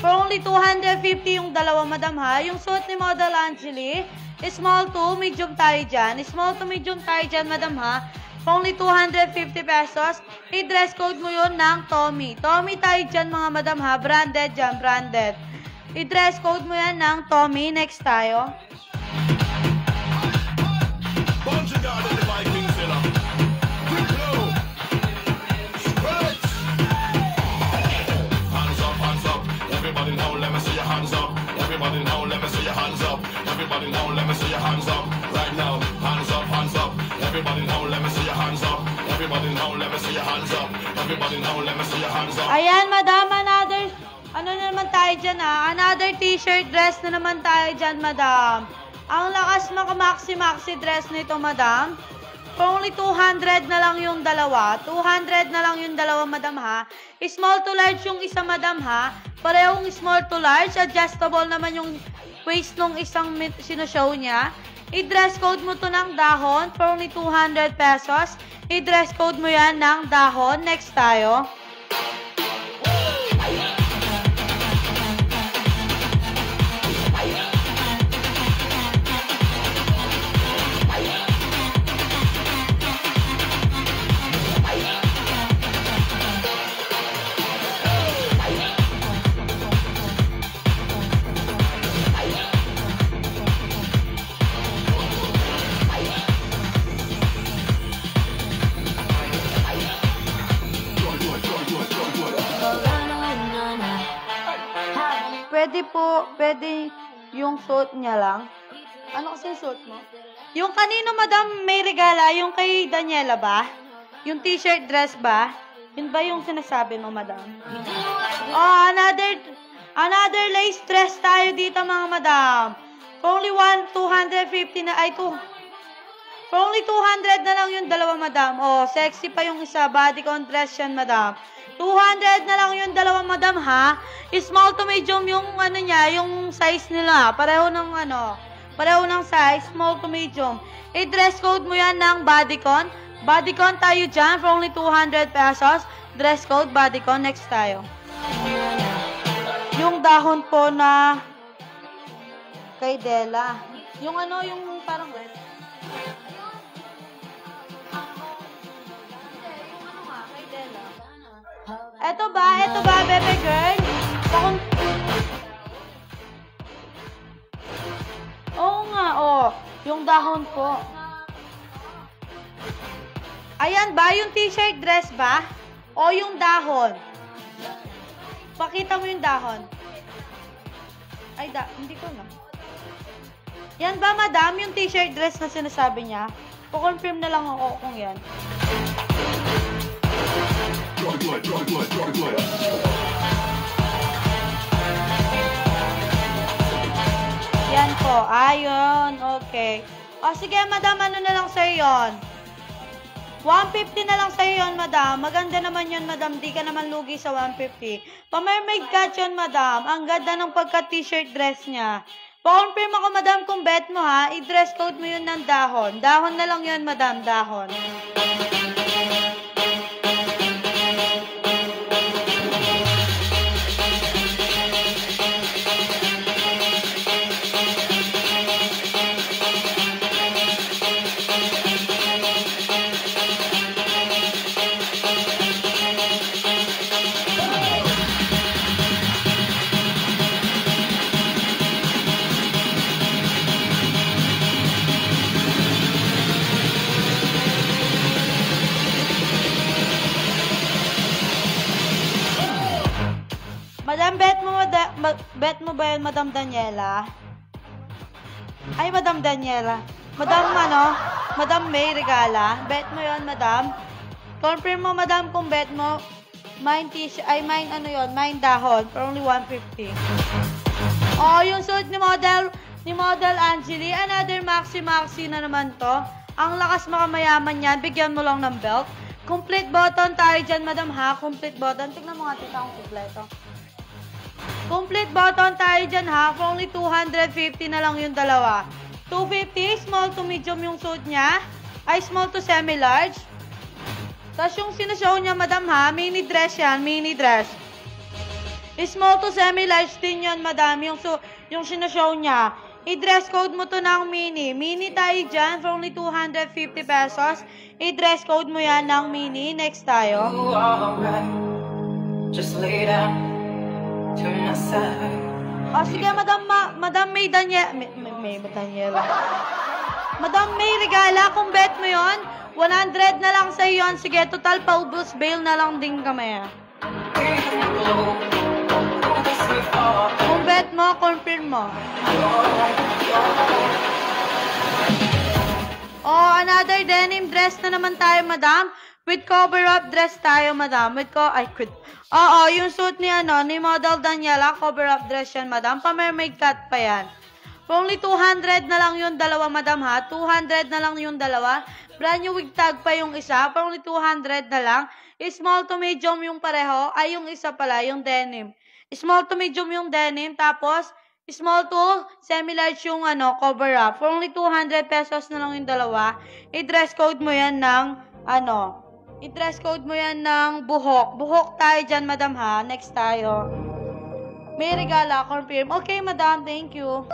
For only 250 yung dalawa, Madam, ha. Yung suit ni Model Angeli, small to medium tayo dyan. Small to medium tayo dyan, Madam, ha. For only 250 pesos, i-dress code mo yun ng Tommy. Tommy tayo dyan, mga Madam, ha. Branded dyan, branded. I-dress code mo yan ng Tommy. Next tayo. Everybody now, let me see your hands up. Everybody now, let me see your hands up. Everybody now, let me see your hands up. Right now, hands up, hands up. Everybody now, let me see your hands up. Everybody now, let me see your hands up. Everybody now, let me see your hands up. Ayan, Madam, another, ano na naman tayo dyan, ha? Another t-shirt dress na naman tayo dyan, Madam. Ang lakas maka-maxi-maxi dress nito, Madam. For only 200 na lang yung dalawa. 200 na lang yung dalawa, Madam, ha? Small to large yung isa, Madam, ha? Parehong small to large. Adjustable naman yung waist nung isang sinushow niya. I-dress code mo to ng dahon for only 200 pesos. I-dress code mo yan ng dahon. Next tayo. Pwede yung suit niya lang. Ano kasi suit mo? Yung kanino, Madam, may regala, yung kay Daniela ba? Yung t-shirt dress ba? Yun ba yung sinasabi mo, Madam? Oh, another lace dress tayo dito, mga Madam. For only 250 na, for only 200 na lang yung dalawa, Madam. Oh, sexy pa yung isa, bodycon dress yan, Madam. 200 na lang yung dalawa, Madam, ha? Small to medium yung ano niya, yung size nila. Pareho ng size, small to medium. I-dress code mo yan ng bodycon. Bodycon tayo dyan for only 200 pesos. Dress code, bodycon. Next tayo. Yung dahon po na kay Dela. Yung parang red. Eto ba, bebe girl? Oo nga, oh. Yung dahon po. Ayan ba? Yung t-shirt dress ba? O yung dahon? Pakita mo yung dahon. Hindi ko na. Yan ba, Madam? Yung t-shirt dress na sinasabi niya? Po-confirm na lang ako kung yan. Yan po. Ayun. Okay. O, sige, Madam. Ano na lang sa'yo yun? 150 na lang sa'yo yun, madam. Maganda naman yun, madam. Di ka naman lugi sa 150. Pa-mermaid cut yun, madam. Ang ganda ng pagka-t-shirt dress niya. Pa-confirm ako, madam, kung bet mo, ha. I-dress code mo yun ng dahon. Dahon na lang yun, madam. Dahon. Madam, bet mo ba yun, Madam Daniela? Ay, Madam Daniela. Madam May Regala. Bet mo yun, Madam? Confirm mo, Madam, kung bet mo. Mine dahon. For only 150. Oh, yung suit ni Model Angeli. Another maxi na naman to. Ang lakas makamayaman yan. Bigyan mo lang ng belt. Complete button tayo dyan, Madam, ha? Complete button. Tignan mo nga, tita, kung kompleto. Complete button tayo dyan, ha? For only 250 na lang yung dalawa. 250, small to medium yung suit niya. Ay, small to semi-large. Tapos yung sinashow niya, madam, ha? Mini dress yan, mini dress. Small to semi-large din yun, madam. Yung sinashow niya. I-dress code mo to ng mini. Mini tayo dyan for only 250 pesos. I-dress code mo yan ng mini. Next tayo. Just lay down. Oh, sige, Madam May Daniela. Madam May Regala, kung bet mo yon, 100 na lang sa yon. Sige, total paubos, bail na lang din kami. Kung bet mo, confirm mo. Oh, another denim dress na naman tayo, madam. With cover-up dress tayo, madam. Oo, yung suit ni Model Daniela, cover-up dress yan, madam. Pa-mermaid cut pa yan. For only 200 na lang yung dalawa, madam, ha? 200 na lang yung dalawa. Brand new wig tag pa yung isa. For only 200 na lang. Small to medium yung pareho. Ay, yung isa pala, yung denim. Small to medium yung denim. Tapos, small to semi-large yung cover-up. For only 200 pesos na lang yung dalawa. I-dress code mo yan ng, i-dress code mo yan ng buhok. Buhok tayo dyan, madam, ha? Next tayo. May regala, confirm. Okay, madam. Thank you.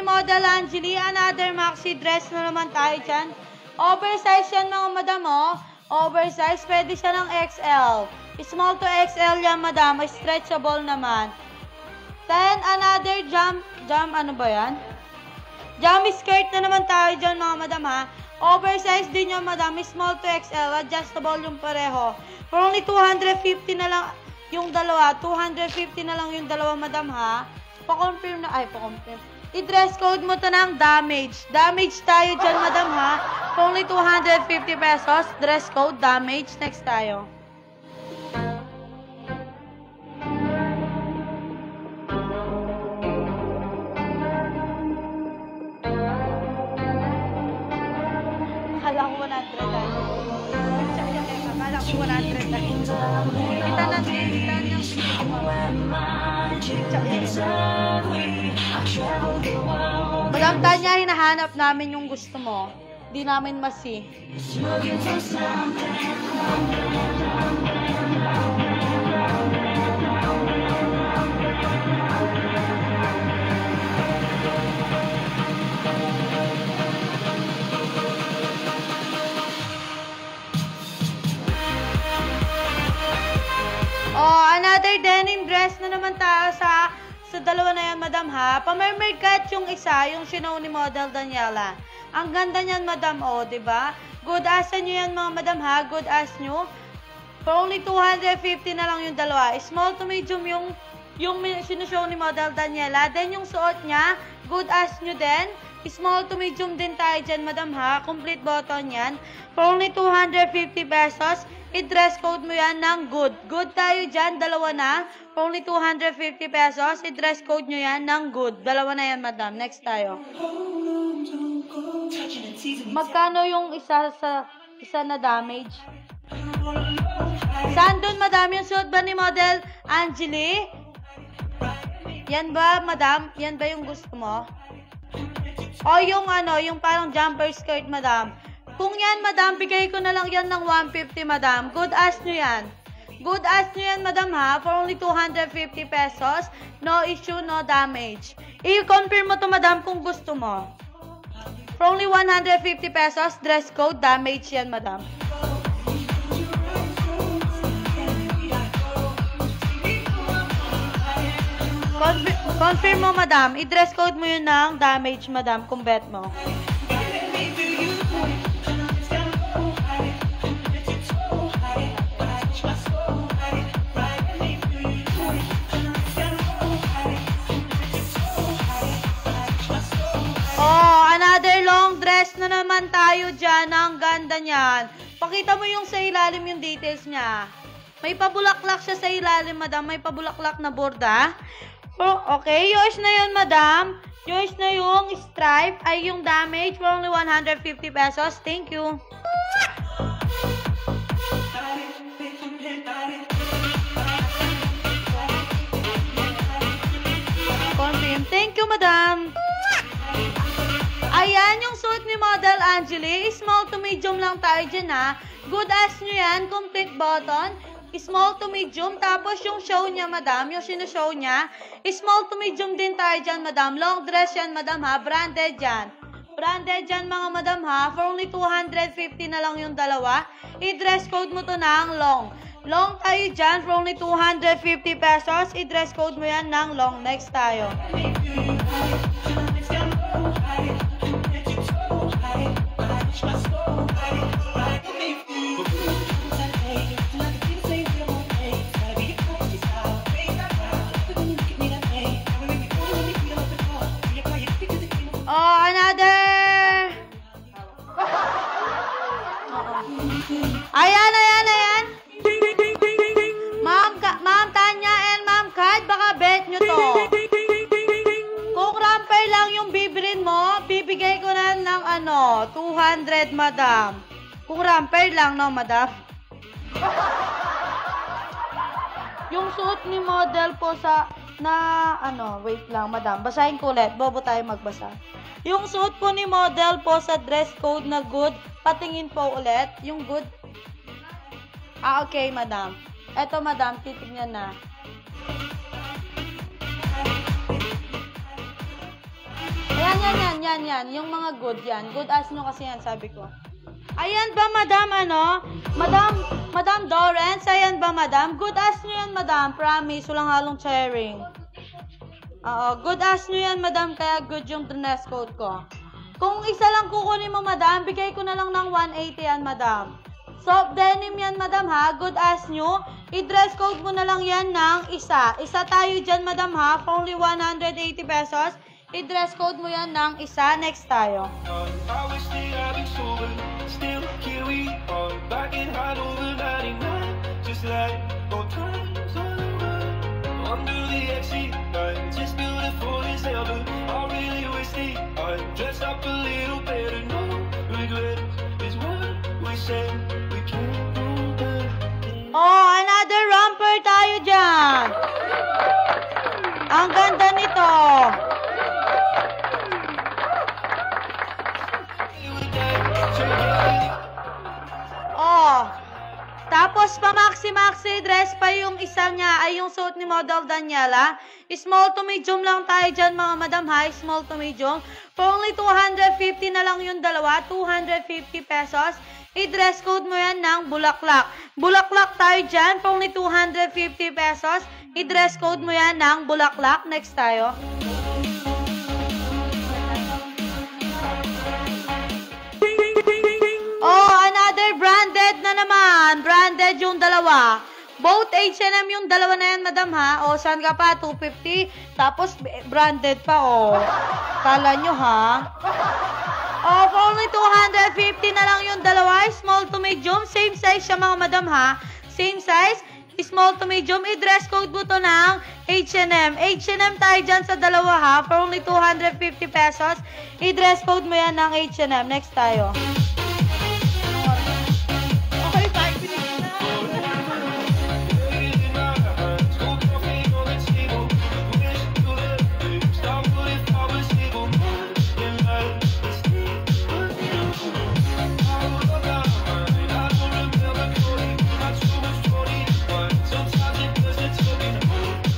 Model Angeli, another maxi dress na naman tayo dyan. Oversize yan, mga madam, oh. Oversize, pwede siya ng XL. Small to XL yan, madam. Stretchable naman. Then, another ano ba yan? Jummy skirt na naman tayo dyan, mga madam, ha. Oversize din yan, madam. Small to XL. Adjustable yung pareho. For only 250 na lang yung dalawa. 250 na lang yung dalawa, madam, ha. Pa-confirm na. Ay, pa-confirm. I-dress code mo to ng damage. Damage tayo dyan, madam, ha? For only 250 pesos. Dress code, damage. Next tayo. Akala ko 100 tayo. Akala ko 100 tayo. Kita na yung Madam Tanya, hinahanap namin yung gusto mo. Di namin masi. Oh, another denim dress na naman tayo sa dalawa na yan, madam, ha. Pa-mermaid cut yung isa, yung sinow ni Model Daniela. Ang ganda niyan, madam, oh, diba? Good ass nyo yan, mga madam, ha. Good ass nyo. For only 250 na lang yung dalawa. Small to medium yung sinushow ni Model Daniela. Then yung suot niya, good as new din. Small to medium din tayo dyan, madam ha. Complete button yan. For only 250 pesos, i-dress code mo yan ng good. Good tayo dyan, dalawa na. For only 250 pesos, i-dress code nyo yan ng good. Dalawa na yan, madam. Next tayo. Magkano yung isa na damage? Saan dun, madam? Yung suot ba ni Model Angeli? Yan ba, madam? Yan ba yung gusto mo? O yung yung parang jumper skirt, madam. Kung yan, madam, bigay ko na lang yan ng 150, madam. Good as nyo yan. Good as nyo yan, madam ha. For only 250 pesos. No issue, no damage. I-confirm mo to, madam, kung gusto mo. For only 150 pesos, dress code, damage yan, madam. Confirm mo, madam. I-dress code mo yun ng damage, madam, kung bet mo. Oh, another long dress na naman tayo dyan. Ang ganda niyan. Pakita mo yung sa ilalim yung details niya. May pabulaklak siya sa ilalim, madam. May pabulaklak na borda. Oh, okay, yours na yun, madam. Yours na yung stripe ay yung damage for only 150 pesos. Thank you. Confirm. Thank you, madam. Ayan yung suit ni Model Angeli. Small to medium lang tayo dyan, ha. Good as nyo yan. Complete button. Small to medium. Tapos yung show niya, madam, yung sinushow niya, small to medium din tayo dyan, madam. Long dress yan, madam, ha. Branded yan. Branded yan, mga madam, ha. For only 250 na lang yung dalawa. I-dress code mo to ng long. Long tayo dyan. For only 250 pesos. I-dress code mo yan ng long. Next tayo. Oh, another. Ayan. Ma'am Tanya and Ma'am Kat, baka bet nyo to. Kung ramper lang yung bibilin mo, bibigay ko na ng 200, madam. Kung ramper lang, no, madam? Yung suot ni model po wait lang, madam. Basahin ko ulit. Bobo tayo magbasa. Yung suot po ni model po sa dress code na good, patingin po ulit. Yung good. Okay, madam. Eto, madam, titignan na. Yan. Yung mga good yan. Good as nyo kasi yan, sabi ko. Ayan ba, madam, Madam Dorrance, ayan ba, madam? Good as nyo yan, madam. Promise, walang halong sharing. Good as nyo yan, madam. Kaya good yung dress code ko. Kung isa lang kukunin mo, madam, bigay ko na lang ng 180 yan, madam. Soft denim yan, madam, ha? Good as nyo. I-dress code mo na lang yan ng isa. Isa tayo dyan, madam, ha? For only 180 pesos. I-dress code mo yan ng isa. Next tayo. I wish that I'd been sober. Still here we are, back in high over 99. Just like old times all over. Under the exit line, just beautiful as ever. I really wish that I dressed up a little better. No regret is what we said we can't do better. Oh, another romper tayo dyan. Ang ganda nito. Tapos pa-maxi dress pa yung isa niya ay yung suit ni Model Daniela. Small to medium lang tayo dyan, mga madam, ha? Small to medium. For only 250 na lang yung dalawa. 250 pesos. I-dress code mo yan ng bulaklak. Bulaklak tayo dyan. For only 250 pesos. I-dress code mo yan ng bulaklak. Next tayo. Oh, another branded na naman. naman, branded yung dalawa. Both H&M yung dalawa na yan, madam, ha? O, saan ka pa? 250. Tapos, branded pa, o. Kala nyo, ha? O, for only 250 na lang yung dalawa. Small to medium. Same size siya, mga madam, ha? Same size. Small to medium. I-dress code mo to ng H&M. H&M tayo dyan sa dalawa, ha? For only 250 pesos. I-dress code mo yan ng H&M. Next tayo. Okay, 5 minutes na.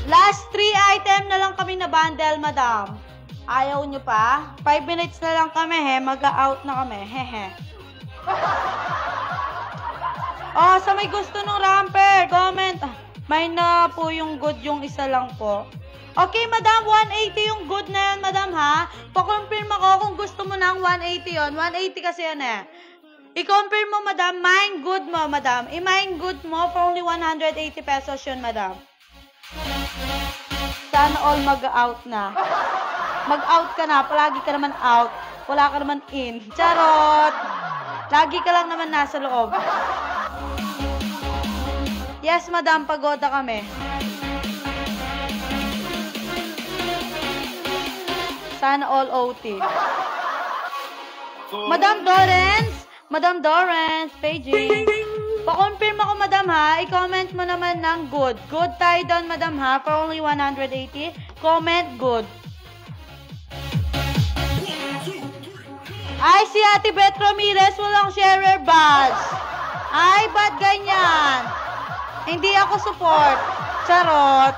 Last 3 item na lang kami na bundle, madam. Ayaw nyo pa? 5 minutes na lang kami, he. Mag-out na kami, hehe. Oh, sa may gusto ng ramper, comment. May na po yung good, yung isa lang po. Okay, madam, 180 yung good na yan, madam, ha? Pa-confirm ako kung gusto mo ng 180 yon. 180 kasi yan, eh. I-confirm mo, madam. Mine good mo, madam. I-mine good mo for only 180 pesos yun, madam. Sana all mag-out na. Mag-out ka na. Palagi ka naman out. Wala ka naman in. Charot! Lagi ka lang naman nasa loob. Yes, madam. Pagoda kami. Sana all OT. Madam Dorrance! Madam Dorrance! Paging. Pa-confirm ako, madam, ha? I-comment mo naman ng good. Good tayo doon, madam, ha? For only 180. Comment good. Ay, si Ate Beth Ramirez walang sharer badge. Ay, ba't ganyan? Hindi ako support. Charot.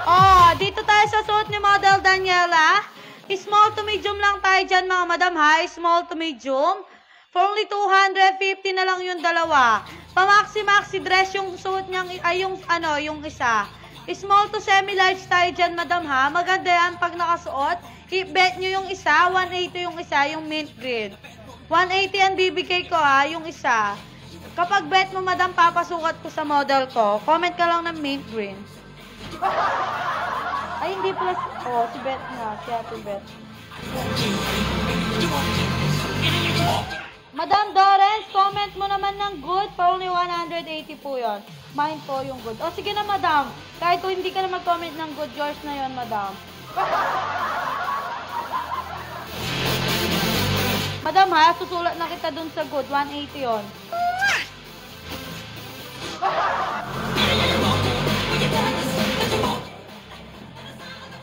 Oh, dito tayo sa suot ni Model Daniela. Small to medium lang tayo dyan, mga madam, ha? Small to medium. For only 250 na lang yung dalawa. Pa-maxi-maxi dress yung suot niyang, ay yung isa. Small to semi-large tayo dyan, madam, ha? Maganda yan pag nakasuot. I-bet nyo yung isa, 180 yung isa, yung mint green. 180 ang bibigay ko, ha, yung isa. Kapag bet mo, madam, papasukat ko sa model ko. Comment ka lang ng mint green. Ay, hindi pala. Oh, si Bet na. Si Ate Bet. Madam Dorrance, comment mo naman ng good for only 180 po yon. Mine po yung good. O, sige na, madam. Kahit kung hindi ka na mag-comment ng good, yours na yon, madam. Madam, ha? Susulat na kita dun sa good. 180 yon.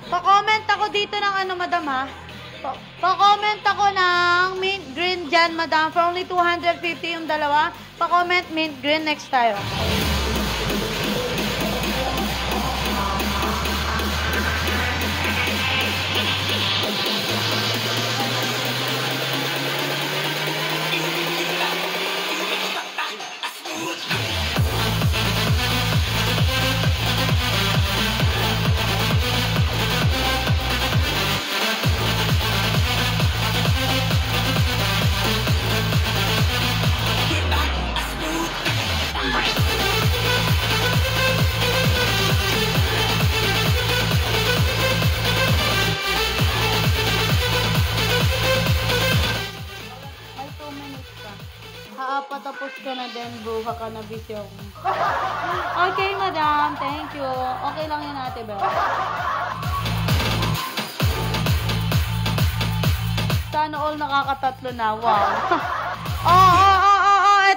Pa-comment ako dito ng ano, madam, ha? Pa-comment ako ng mint green dyan, madam. For only 250 yung dalawa. Pa-comment mint green. Next tayo. Patapos ka na din, buha ka na bisyo. Okay, madam. Thank you. Okay lang yun, Ate Beth. Sana all nakakatatlo na. Wow.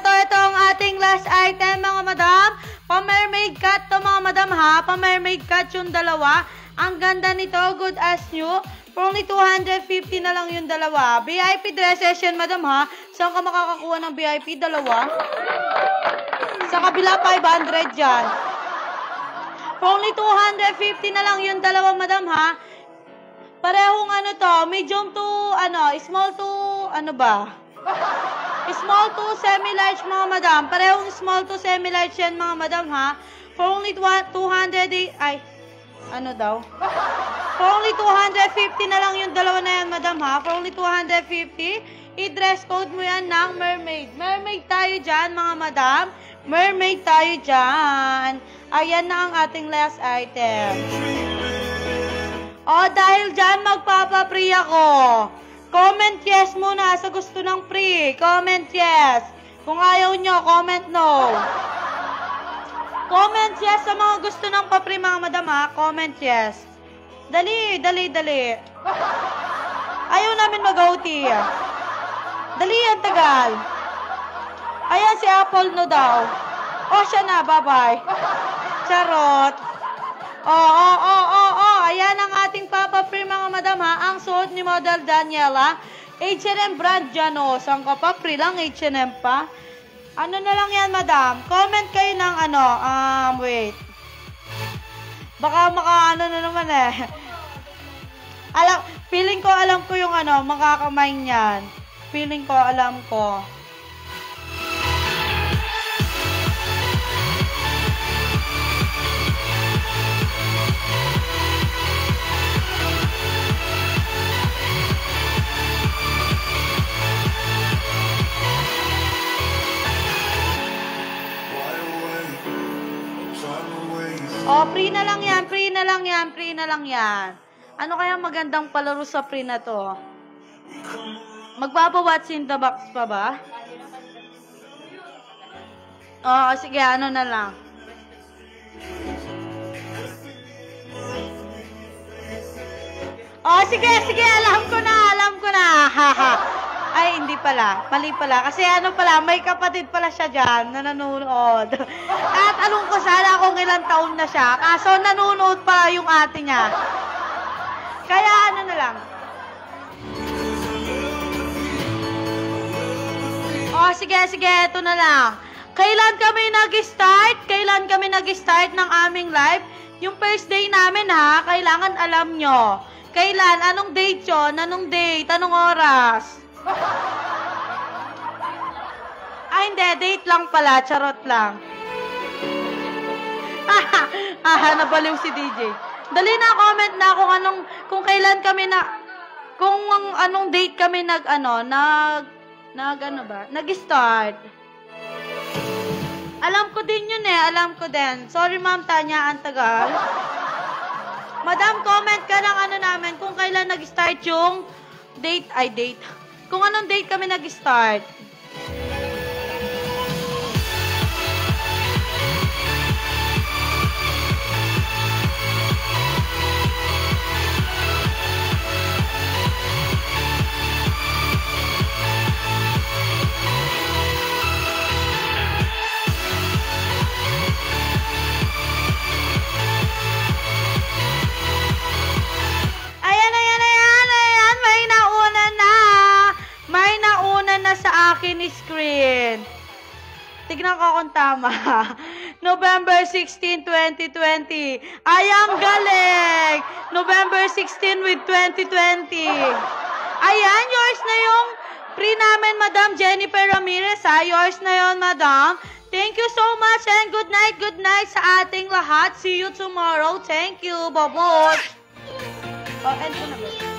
Ito ang ating last item, mga madam. Pa-mermaid cut to, mga madam, ha? Pa-mermaid cut yung dalawa. Ang ganda nito. Good as new. For only 250 na lang yung dalawa. VIP dress session, madam, ha? Saan ka makakakuha ng VIP? Dalawa? Sa kabila, 500 dyan. For only 250 na lang yung dalawa, madam, ha? Parehong ano to, medium to, small to, small to semi-large, mga madam. Parehong small to semi-large yan, mga madam, ha? For only 200, For only 250 na lang yung dalawa na yan, madam, ha? For only 250, i-dress code mo yan ng mermaid. Mermaid tayo dyan, mga madam. Mermaid tayo dyan. Ayan na ang ating last item. O, dahil dyan, magpapa-free ako. Comment yes muna sa gusto ng free. Comment yes. Kung ayaw nyo, comment no. Comment yes sa mga gusto ng pa-free, mga madam, ha? Comment yes. Dali, dali, dali. Ayaw namin mag-OT. Dali, ang tagal. Ayan, si Apple no daw. O, siya na, bye-bye. Charot. Ayan ang ating papa-free, mga madam, ha? Ang suot ni Model Daniela. H&M brand dyan, o. Saan ka pa? Free lang, H&M pa. Ano na lang yan, madam? Comment kayo ng wait. Baka maka-ano na naman eh. Feeling ko alam ko yung makakamay niyan. Feeling ko alam ko. Oh, free na lang yan, free na lang yan, free na lang yan. Ano kaya magandang palaro sa free na to? Magpapa-what's in the box pa ba? Oh, sige, ano na lang. Oh, sige, sige, alam ko na. Haha. Ay, hindi pala. Mali pala. Kasi may kapatid pala siya dyan na nanonood. At anong ko sana kung ilang taon na siya. Kaso nanonood pa yung ate niya. Kaya na lang. Oh, sige, ito na lang. Kailan kami nag-start ng aming live? Yung first day namin, ha? Kailangan alam nyo. Kailan? Anong date yun? Anong date? Anong oras? Hindi. Date lang pala. Charot lang. Nabaliw si DJ. Dali na, comment na kung kailan kami kung anong date kami nag-start. Alam ko din yun eh. Alam ko din. Sorry, Ma'am Tanya, ang tagal. Madam, comment ka ng namin kung kailan nag-start yung date. Kung anong date kami nag-start. Sa akin screen. Tignan ko kung tama. November 16, 2020. Ay, ang galing! November 16 with 2020. Ayan, yours na yung free namin, Madam Jennifer Ramirez, ha? Yours na yon, Madam. Thank you so much and good night sa ating lahat. See you tomorrow. Thank you. Babos. Oh, end ko na ba?